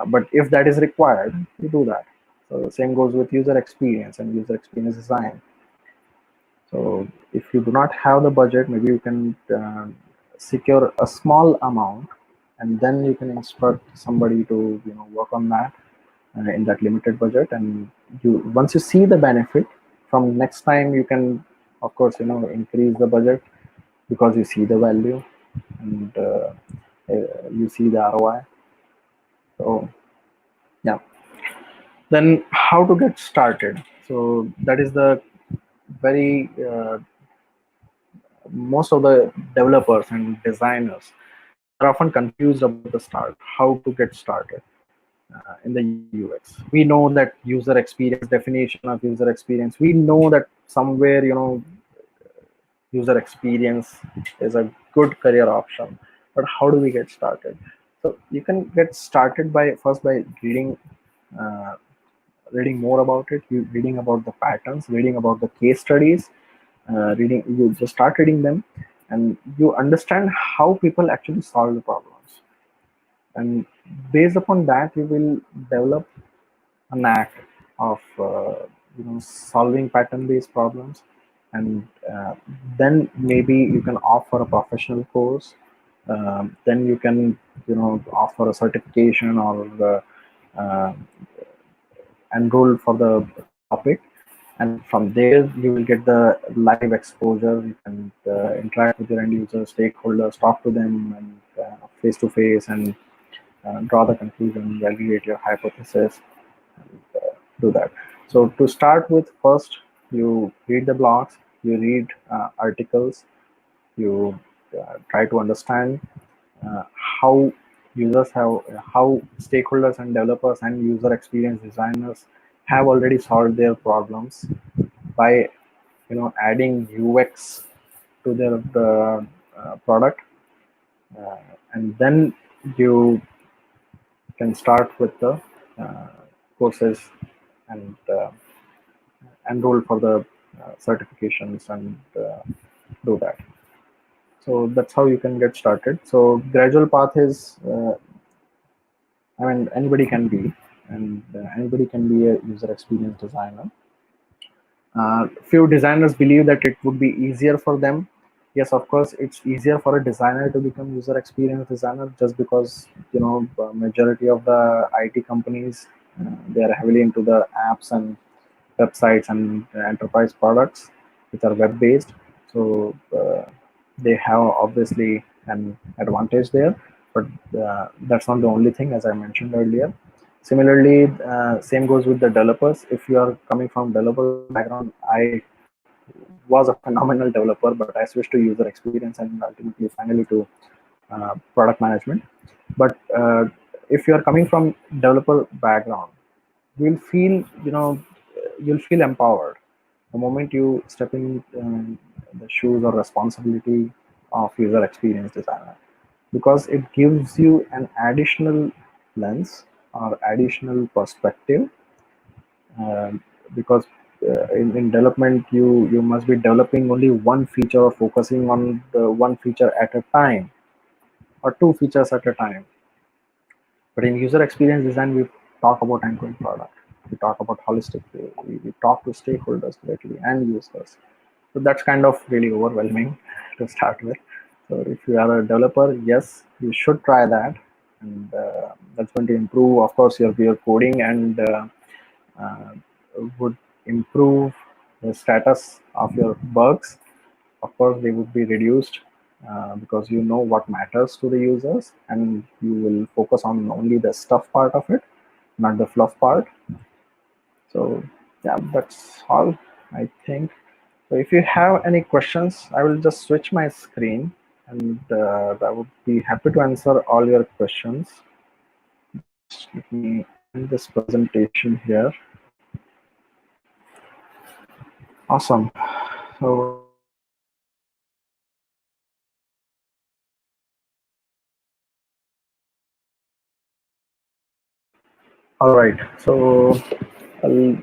But if that is required, you do that. So the same goes with user experience and user experience design. So if you do not have the budget, maybe you can secure a small amount, and then you can instruct somebody to work on that in that limited budget. And once you see the benefit, from next time you can, of course, increase the budget because you see the value, and you see the ROI. So yeah. Then how to get started? So that is the very most of the developers and designers, they're often confused about the start, how to get started in the UI UX. We know that user experience, definition of user experience, we know that somewhere, user experience is a good career option, but how do we get started? So you can get started by first by uh, reading more about it, you reading about the patterns, reading about the case studies, reading, you just start reading them, and you understand how people actually solve the problems, and based upon that you will develop a knack of solving pattern based problems, and then maybe you can offer a professional course, then you can offer a certification or enroll for the topic, and from there you will get the live exposure. You can interact with your end users, stakeholders, talk to them and face to face, and draw the conclusion, validate your hypothesis, and do that. So to start with, first you read the blogs, you read articles, you try to understand uh, how users have, how stakeholders and developers and user experience designers have already solved their problems by adding UX to their product, uh, and then you can start with the uh, courses and enroll for the certifications and do that. So that's how you can get started. So gradual path is, I mean, anybody can be, and anybody can be a user experience designer. Few designers believe that it would be easier for them. Yes, of course, it's easier for a designer to become user experience designer, just because majority of the IT companies, they are heavily into the apps and websites and enterprise products which are web based. So they have obviously an advantage there, but that's not the only thing, as I mentioned earlier. Similarly, same goes with the developers. If you are coming from developer background, I was a phenomenal developer, but I switched to user experience and ultimately finally to product management. But if you are coming from developer background, you'll feel, you'll feel empowered the moment you step in the shoes or responsibility of user experience designer, because it gives you an additional lens or additional perspective, um, because in development you must be developing only one feature or focusing on the one feature at a time or two features at a time. But in user experience design, we talk about end-to-end product. We talk about holistic view. We talk to stakeholders directly and users. So that's kind of really overwhelming to start with. So if you are a developer, yes, you should try that, and that's going to improve, of course, your coding, and uh, would improve the status of your bugs. Of course, they would be reduced because you know what matters to the users, and you will focus on only the stuff part of it, not the fluff part. So yeah, that's all, I think. So if you have any questions, I will just switch my screen, and I would be happy to answer all your questions. Just let me end this presentation here. Awesome. So all right. So I'll,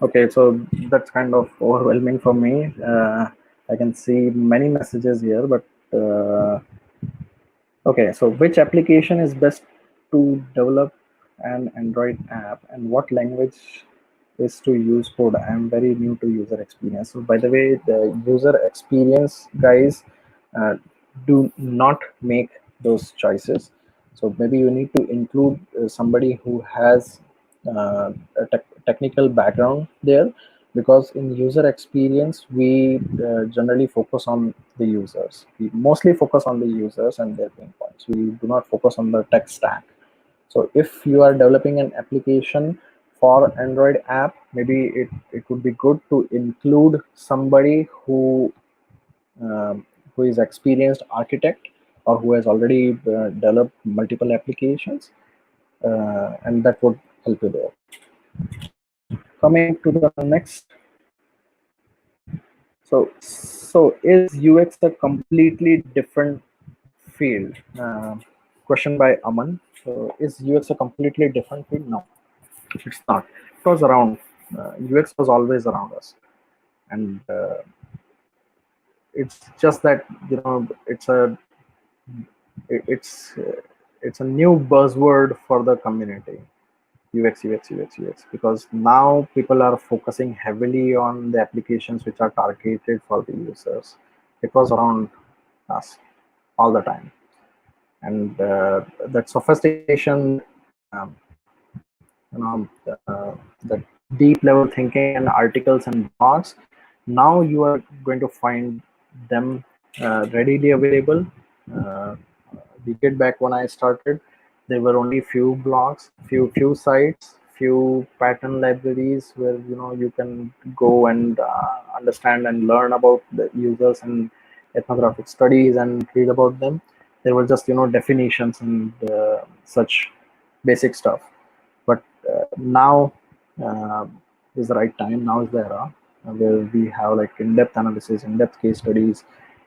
okay, so that's kind of overwhelming for me. I can see many messages here, but okay, so which application is best to develop an Android app, and what language is to use code? I'm very new to user experience. So by the way, the user experience guys, uh, do not make those choices. So maybe you need to include somebody who has a technical background there, because in user experience we generally focus on the users. We mostly focus on the users and their pain points. We do not focus on the tech stack. So if you are developing an application for Android app, maybe it would be good to include somebody who who is experienced architect or who has already developed multiple applications, and that would help you there. Coming to the next, so is UX a completely different field? Question by Aman. So is UX a completely different field? No, it's not. It was around. UX was always around us, and it's just that, it's it's a new buzzword for the community. UX, because now people are focusing heavily on the applications which are targeted for the users. It was around us all the time, and that sophistication, that you know, that deep level thinking and articles and blogs. Now you are going to find them readily available. Uh, decade back when I started, there were only few blogs, few sites, few pattern libraries where you can go and understand and learn about the users and ethnographic studies and read about them. There were just definitions and such basic stuff. But now uh, is the right time. Now is the era where we have like in-depth analysis, in-depth case studies,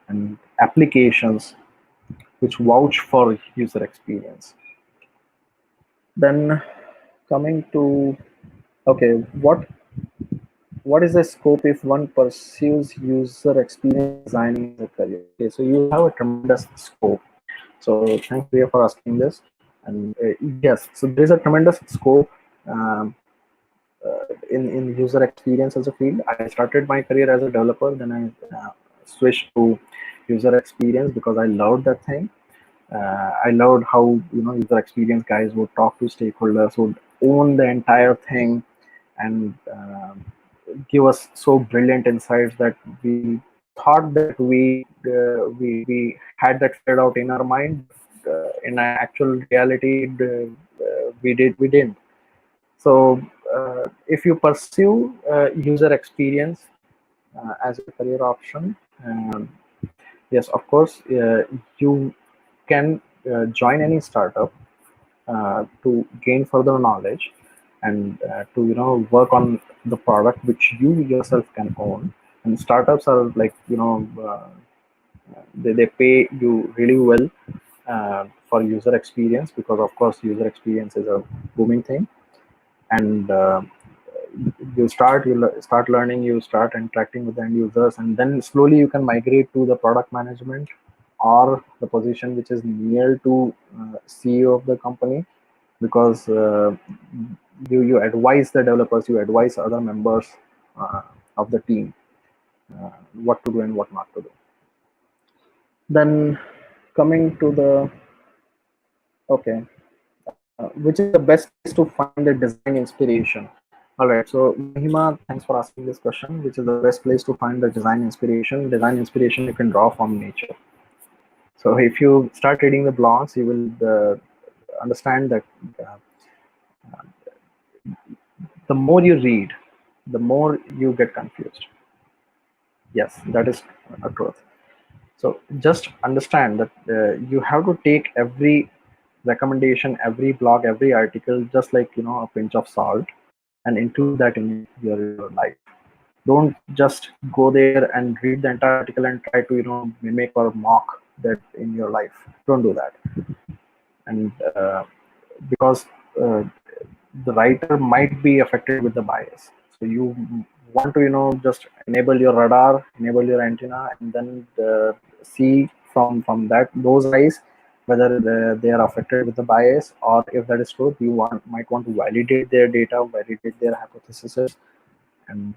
and applications which vouch for user experience. Then coming to, okay, what is the scope if one pursues user experience designing as a career? Okay, so you have a tremendous scope. So thanks Priya for asking this. And yes, so there is a tremendous scope um, in user experience as a field. I started my career as a developer, then I switched to user experience because I loved that thing. I loved how user experience guys would talk to stakeholders, would own the entire thing, and give us so brilliant insights that we thought that we had that figured out in our mind. In actual reality, we didn't. So if you pursue user experience as a career option, um, yes, of course, you can join any startup to gain further knowledge and to work on the product which you yourself can own. And startups are like they pay you really well for user experience, because of course user experience is a booming thing. And start learning, you start interacting with the end users, and then slowly you can migrate to the product management or the position which is near to CEO of the company, because you advise the developers, you advise other members of the team what to do and what not to do. Then coming to the, okay, which is the best place to find the design inspiration? All right, so Mahima, thanks for asking this question. Which is the best place to find the design inspiration? Design inspiration you can draw from nature. So if you start reading the blogs, you will understand that uh, the more you read, the more you get confused. Yes, that is a truth. So just understand that you have to take every recommendation, every blog, every article, just like a pinch of salt, and include that in your life. Don't just go there and read the entire article and try to mimic or mock that in your life. Don't do that. And because the writer might be affected with the bias, so you want to just enable your radar, enable your antenna, and then see from that those eyes whether they are affected with the bias, or if that is true, you might want to validate their data, validate their hypotheses. And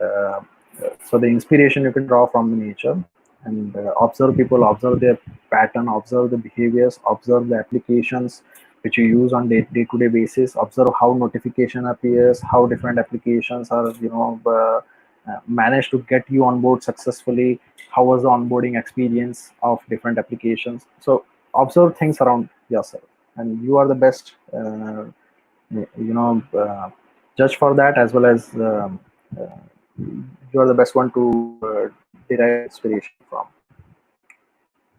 so the inspiration you can draw from the nature, and observe people, observe their pattern, observe the behaviors, observe the applications which you use on day-to-day basis, observe how notification appears, how different applications are managed to get you on board successfully, how was the onboarding experience of different applications. So observe things around yourself, and you are the best judge for that, as well as uh, you are the best one to derive inspiration from.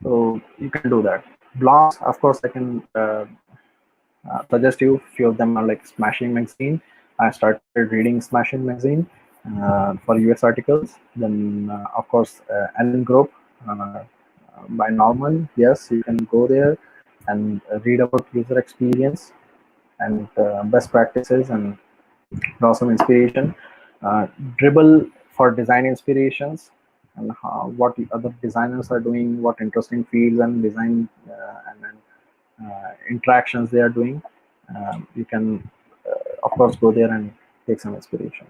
So you can do that. Blogs, of course, I can suggest you. Few of them are like Smashing Magazine. I started reading Smashing Magazine for US articles. Then, of course, Allen Group by Norman. Yes, you can go there and read about user experience and best practices and draw some inspiration. Dribble for design inspirations and what the other designers are doing, what interesting fields and design interactions they are doing. You can, of course, go there and take some inspiration.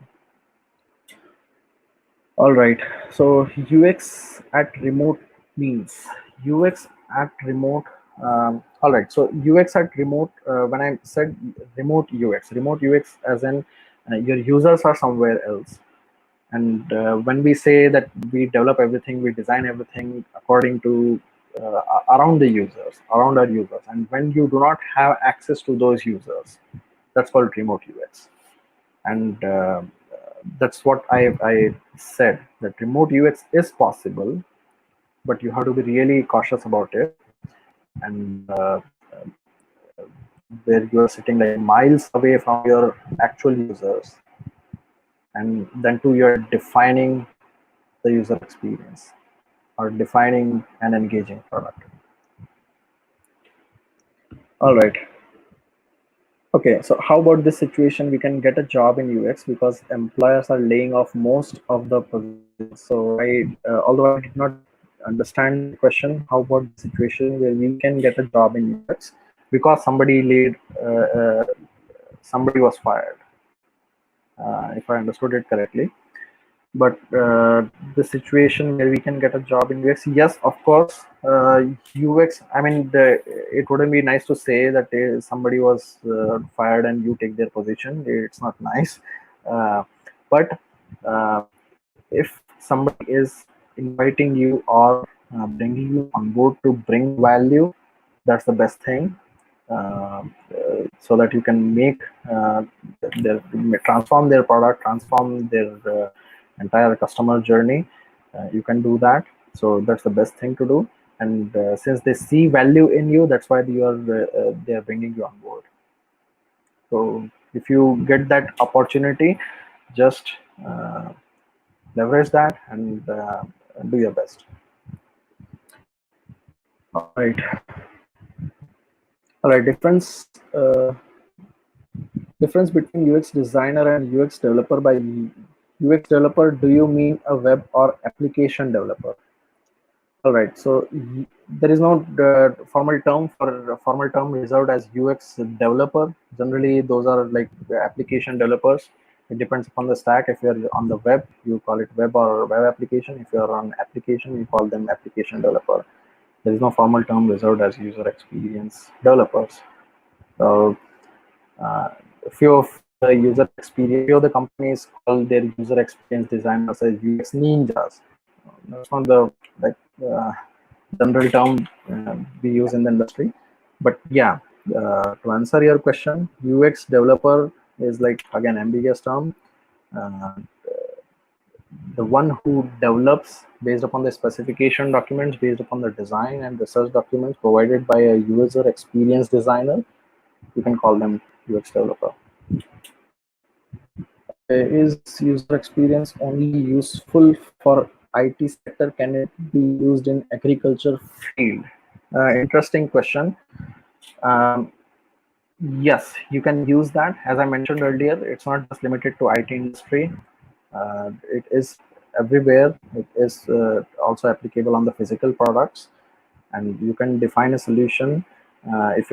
All right. So UX at remote means UX at remote. All right. So UX at remote. When I said remote UX as in your users are somewhere else. And when we say that we develop everything, we design everything according to around the users, around our users. And when you do not have access to those users, that's called remote UX. And that's what I said, that remote UX is possible, but you have to be really cautious about it. And where you are sitting like miles away from your actual users, and then too you're defining the user experience or defining an engaging product. All right. Okay, so how about this situation? We can get a job in UX because employers are laying off most of the positions. So although I did not understand the question, how about the situation where we can get a job in UX because somebody was fired, if I understood it correctly. But the situation where we can get a job in UX, yes, of course. UX, I mean, it wouldn't be nice to say that somebody was fired and you take their position. It's not nice. Uh, but uh, if somebody is inviting you or bringing you on board to bring value, that's the best thing. So that you can make their transform their product, transform their entire customer journey. You can do that. So that's the best thing to do. And since they see value in you, that's why they are bringing you on board. So if you get that opportunity, just uh, leverage that and do your best. All right. All right. Difference between UX designer and UX developer. By UX developer, do you mean a web or application developer? All right. So there is no formal term reserved as UX developer. Generally, those are like the application developers. It depends upon the stack. If you're on the web, you call it web or web application. If you're on application, you call them application developer. There is no formal term reserved as user experience developers. So few of few of the companies call their user experience designers as UX ninjas. That's not the like general term we use in the industry. But yeah, to answer your question, UX developer is like again ambiguous term. Uh, the one who develops based upon the specification documents, based upon the design and research documents provided by a user experience designer, you can call them UX developer. Is user experience only useful for IT sector? Can it be used in agriculture field? Interesting question. Um, yes, you can use that. As I mentioned earlier, it's not just limited to IT industry. It is everywhere. It is also applicable on the physical products, and you can define a solution. If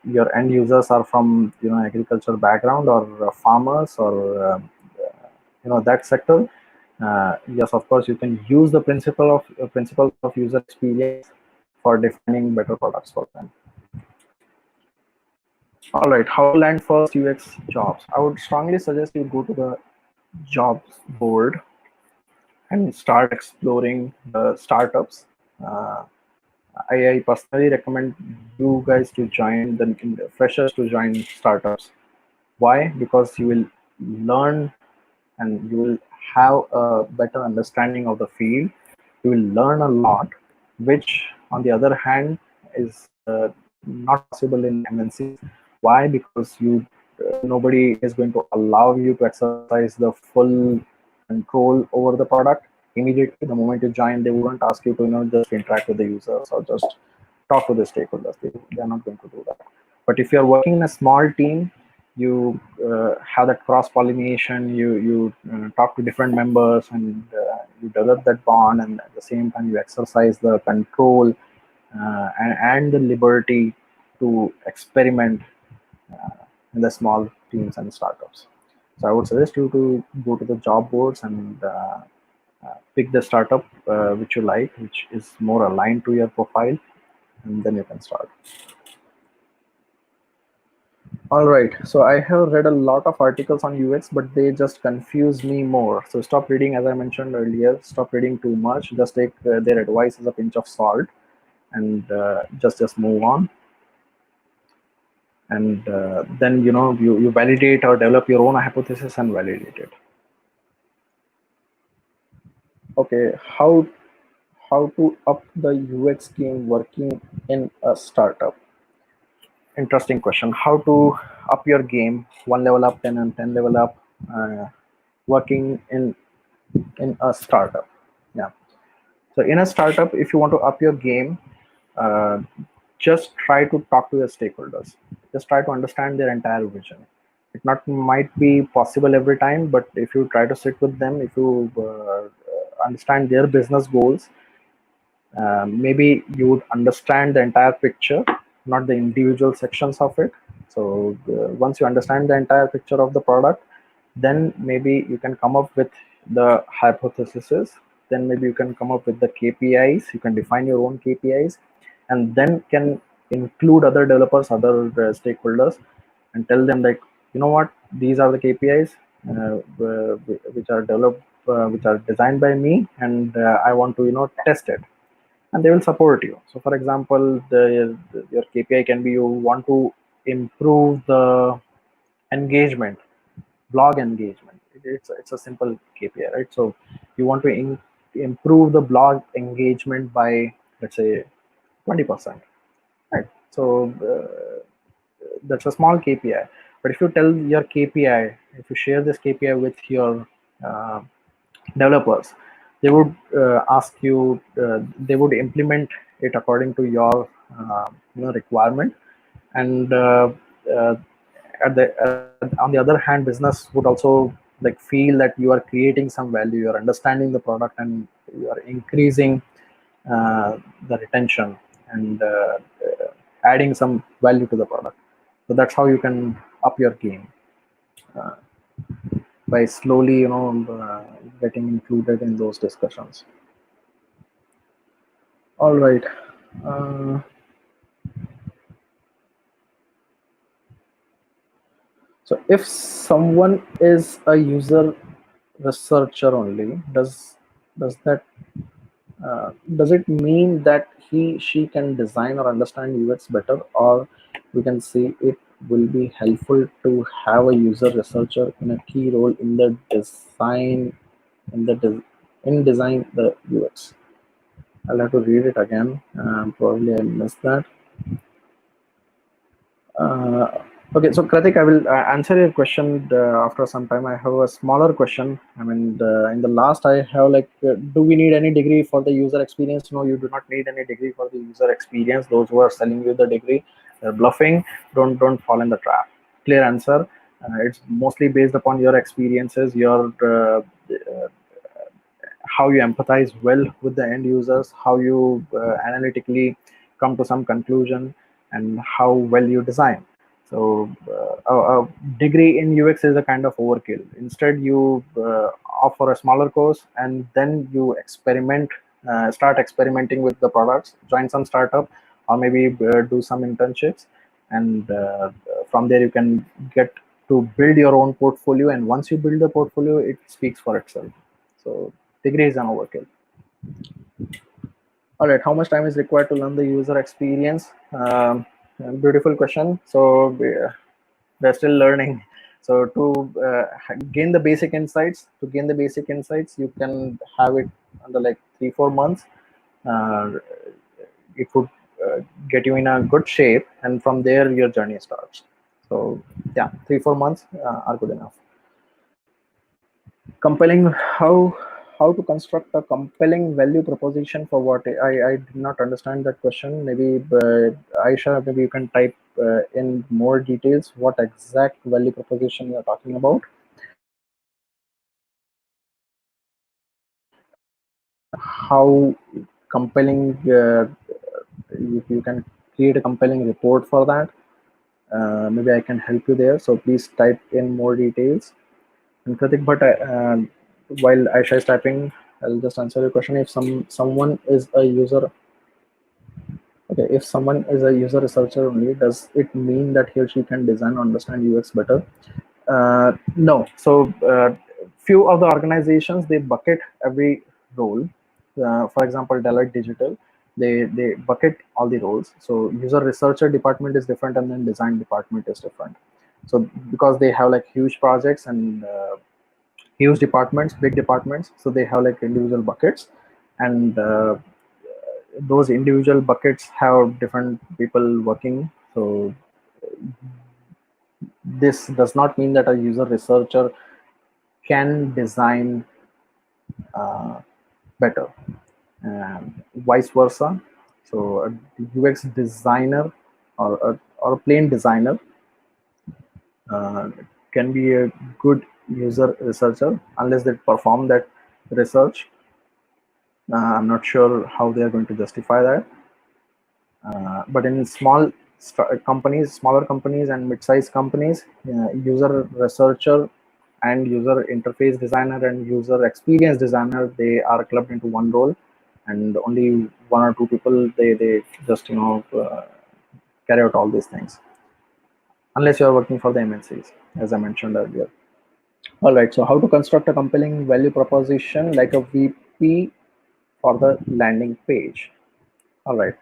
your end users are from agriculture background or farmers or that sector, yes, of course, you can use the principles of user experience for defining better products for them. All right, how to land first UX jobs? I would strongly suggest you go to the jobs board and start exploring the startups. Uh, I personally recommend you guys to join the freshers to join startups. Why? Because you will learn and you will have a better understanding of the field. You will learn a lot, which on the other hand, is not possible in MNCs. Why? Because nobody is going to allow you to exercise the full control over the product immediately. The moment you join, they wouldn't ask you to just interact with the users or just talk to the stakeholders. They are not going to do that. But if you are working in a small team, you have that cross pollination. You talk to different members, and you develop that bond, and at the same time you exercise the control and the liberty to experiment in the small teams and startups. So I would suggest you to go to the job boards and pick the startup which you like, which is more aligned to your profile, and then you can start. All right, so I have read a lot of articles on UX, but they just confuse me more. So stop reading, as I mentioned earlier, stop reading too much. Just take their advice as a pinch of salt, and just move on. And then you validate or develop your own hypothesis and validate it. Okay, how to up the UX game working in a startup? Interesting question. How to up your game, 1 level up, 10 and 10 level up, working in a startup. Yeah. So in a startup, if you want to up your game, uh, just try to talk to your stakeholders. Just try to understand their entire vision. It not might be possible every time, but if you try to sit with them, if you understand their business goals, maybe you would understand the entire picture, not the individual sections of it. So once you understand the entire picture of the product, then maybe you can come up with the hypotheses. Then maybe you can come up with the KPIs. You can define your own KPIs, and then can include other developers, other stakeholders, and tell them like, you know what, these are the KPIs which are developed, which are designed by me, and I want to test it, and they will support you. So for example, your KPI can be, you want to improve the engagement, blog engagement. It's a simple KPI, right? So you want to improve the blog engagement by, let's say, 20%, right? So that's a small KPI. But if you tell your KPI, if you share this KPI with your uh, developers, they would ask you, they would implement it according to your requirement. And uh, on the other hand, business would also like feel that you are creating some value, you're understanding the product, and you are increasing the retention, and adding some value to the product. So that's how you can up your game, uh, by slowly getting included in those discussions. All right. uh, so if someone is a user researcher only, does that does it mean that she can design or understand UX better, or we can say it will be helpful to have a user researcher in a key role in the design, in design the UX? I'll have to read it again. Probably I missed that. Uh, okay, so Kratik, I will answer your question after some time. I have a smaller question. I mean, in the last, I have like, do we need any degree for the user experience? No, you do not need any degree for the user experience. Those who are selling you the degree, they're bluffing. Don't fall in the trap. Clear answer. It's mostly based upon your experiences, your how you empathize well with the end users, how you analytically come to some conclusion, and how well you design. So a degree in UX is a kind of overkill. Instead, you offer a smaller course, and then you start experimenting with the products, join some startup, or maybe do some internships, and from there you can get to build your own portfolio. And once you build the portfolio, it speaks for itself. So degree is an overkill. All right, how much time is required to learn the user experience? Beautiful question. So they're still learning. So to gain the basic insights, you can have it under like 3-4 months. Uh, it would get you in a good shape, and from there your journey starts. So yeah, 3-4 months are good enough. Compelling, how to construct a compelling value proposition for what? I did not understand that question. Maybe Aisha, maybe you can type in more details what exact value proposition you're talking about, how compelling, you can create a compelling report for that. Maybe I can help you there, so please type in more details. And Pratik, but while Aisha is typing, I'll just answer your question. If someone is a user, okay, if someone is a user researcher only, does it mean that he or she can design or understand UX better? No. So few of the organizations, they bucket every role. For example, Deloitte Digital, they bucket all the roles. So user researcher department is different, and then design department is different. So because they have like huge projects and huge departments, big departments, so they have like individual buckets, and those individual buckets have different people working. So this does not mean that a user researcher can design better, and vice versa. So a UX designer or a plain designer uh, can be a good user researcher unless they perform that research. I'm not sure how they are going to justify that. But in companies, smaller companies and mid-sized companies, user researcher and user interface designer and user experience designer, they are clubbed into one role, and only one or two people, they just carry out all these things, unless you are working for the MNCs, as I mentioned earlier. All right, so how to construct a compelling value proposition like a VP for the landing page. All right.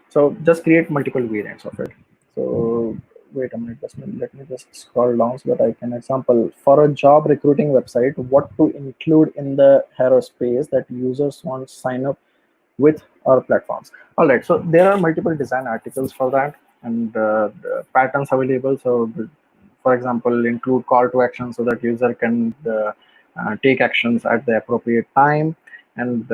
So just create multiple variants of it. So wait a minute, let me just scroll down so that I can example. For a job recruiting website, what to include in the hero space that users want to sign up with our platforms. All right, so there are multiple design articles for that, and the patterns available. So for example, include call to action so that user can take actions at the appropriate time, and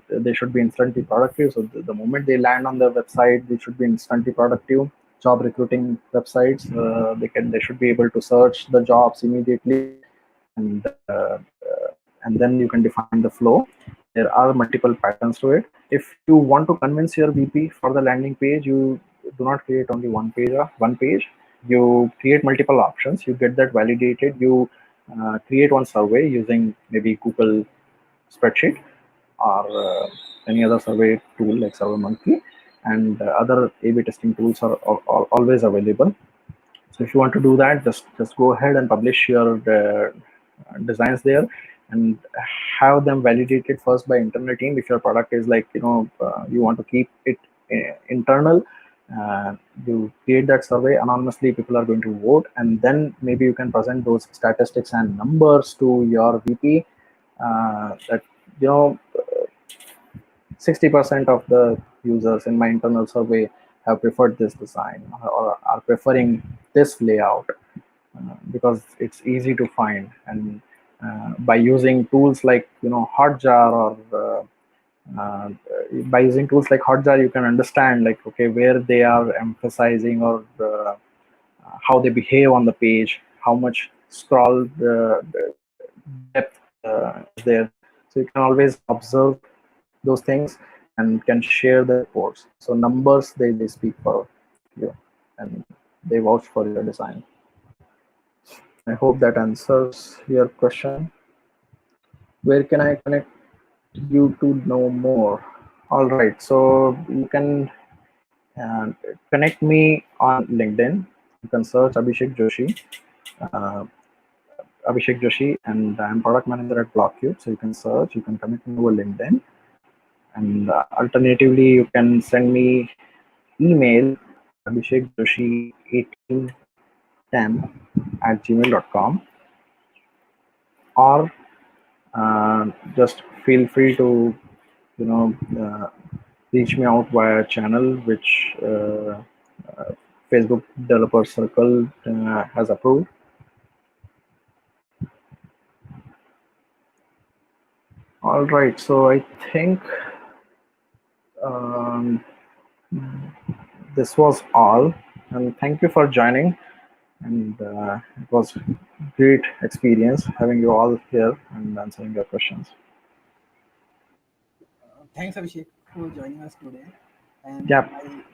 they should be instantly productive. So the moment they land on the website, they should be instantly productive. Job recruiting websites, they should be able to search the jobs immediately, and and then you can define the flow. There are multiple patterns to it. If you want to convince your VP for the landing page, you do not create only one page. You create multiple options. You get that validated. You create one survey using maybe Google spreadsheet or any other survey tool like SurveyMonkey, and other A/B testing tools are always available. So if you want to do that, just go ahead and publish your designs there, and have them validated first by internal team. If your product is like you want to keep it internal, uh, you create that survey anonymously. People are going to vote, and then maybe you can present those statistics and numbers to your VP. That you know 60% of the users in my internal survey have preferred this design or are preferring this layout because it's easy to find. And by using tools like Hotjar or by using tools like Hotjar, you can understand like okay where they are emphasizing or how they behave on the page, how much scroll depth is there. So you can always observe those things and can share the reports. So numbers, they speak for you, and they vouch for your design. I hope that answers your question. Where can I connect you to know more? All right, so you can connect me on LinkedIn. You can search Abhishek Joshi. Uh, Abhishek Joshi, and I'm product manager at BlockCube. So you can search, you can connect me over LinkedIn, and alternatively, you can send me email abhishekjoshi1810@gmail.com, or just feel free to you know uh, reach me out via channel which uh, Facebook Developer Circle has approved. All right, so I think um, this was all, and thank you for joining. And it was great experience having you all here and answering your questions. Thanks, Abhishek, for joining us today. And Yeah.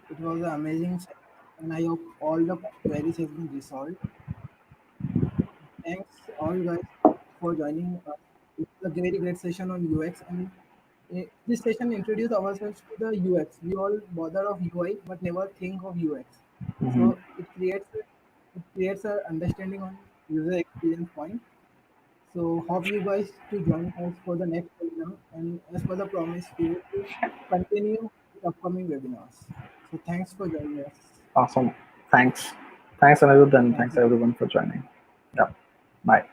it was an amazing session, and I hope all the queries have been resolved. Thanks all guys for joining us. It was a very great session on UX, and this session introduced ourselves to the UX. We all bother of UI, but never think of UX. Mhm. So it creates a understanding on user experience point. So hope you guys to join us for the next webinar. And as per the promise, we will continue with upcoming webinars. So thanks for joining us. Awesome. Thanks. Thanks, Anirudh, and Thanks. thanks everyone for joining. Yeah. Bye.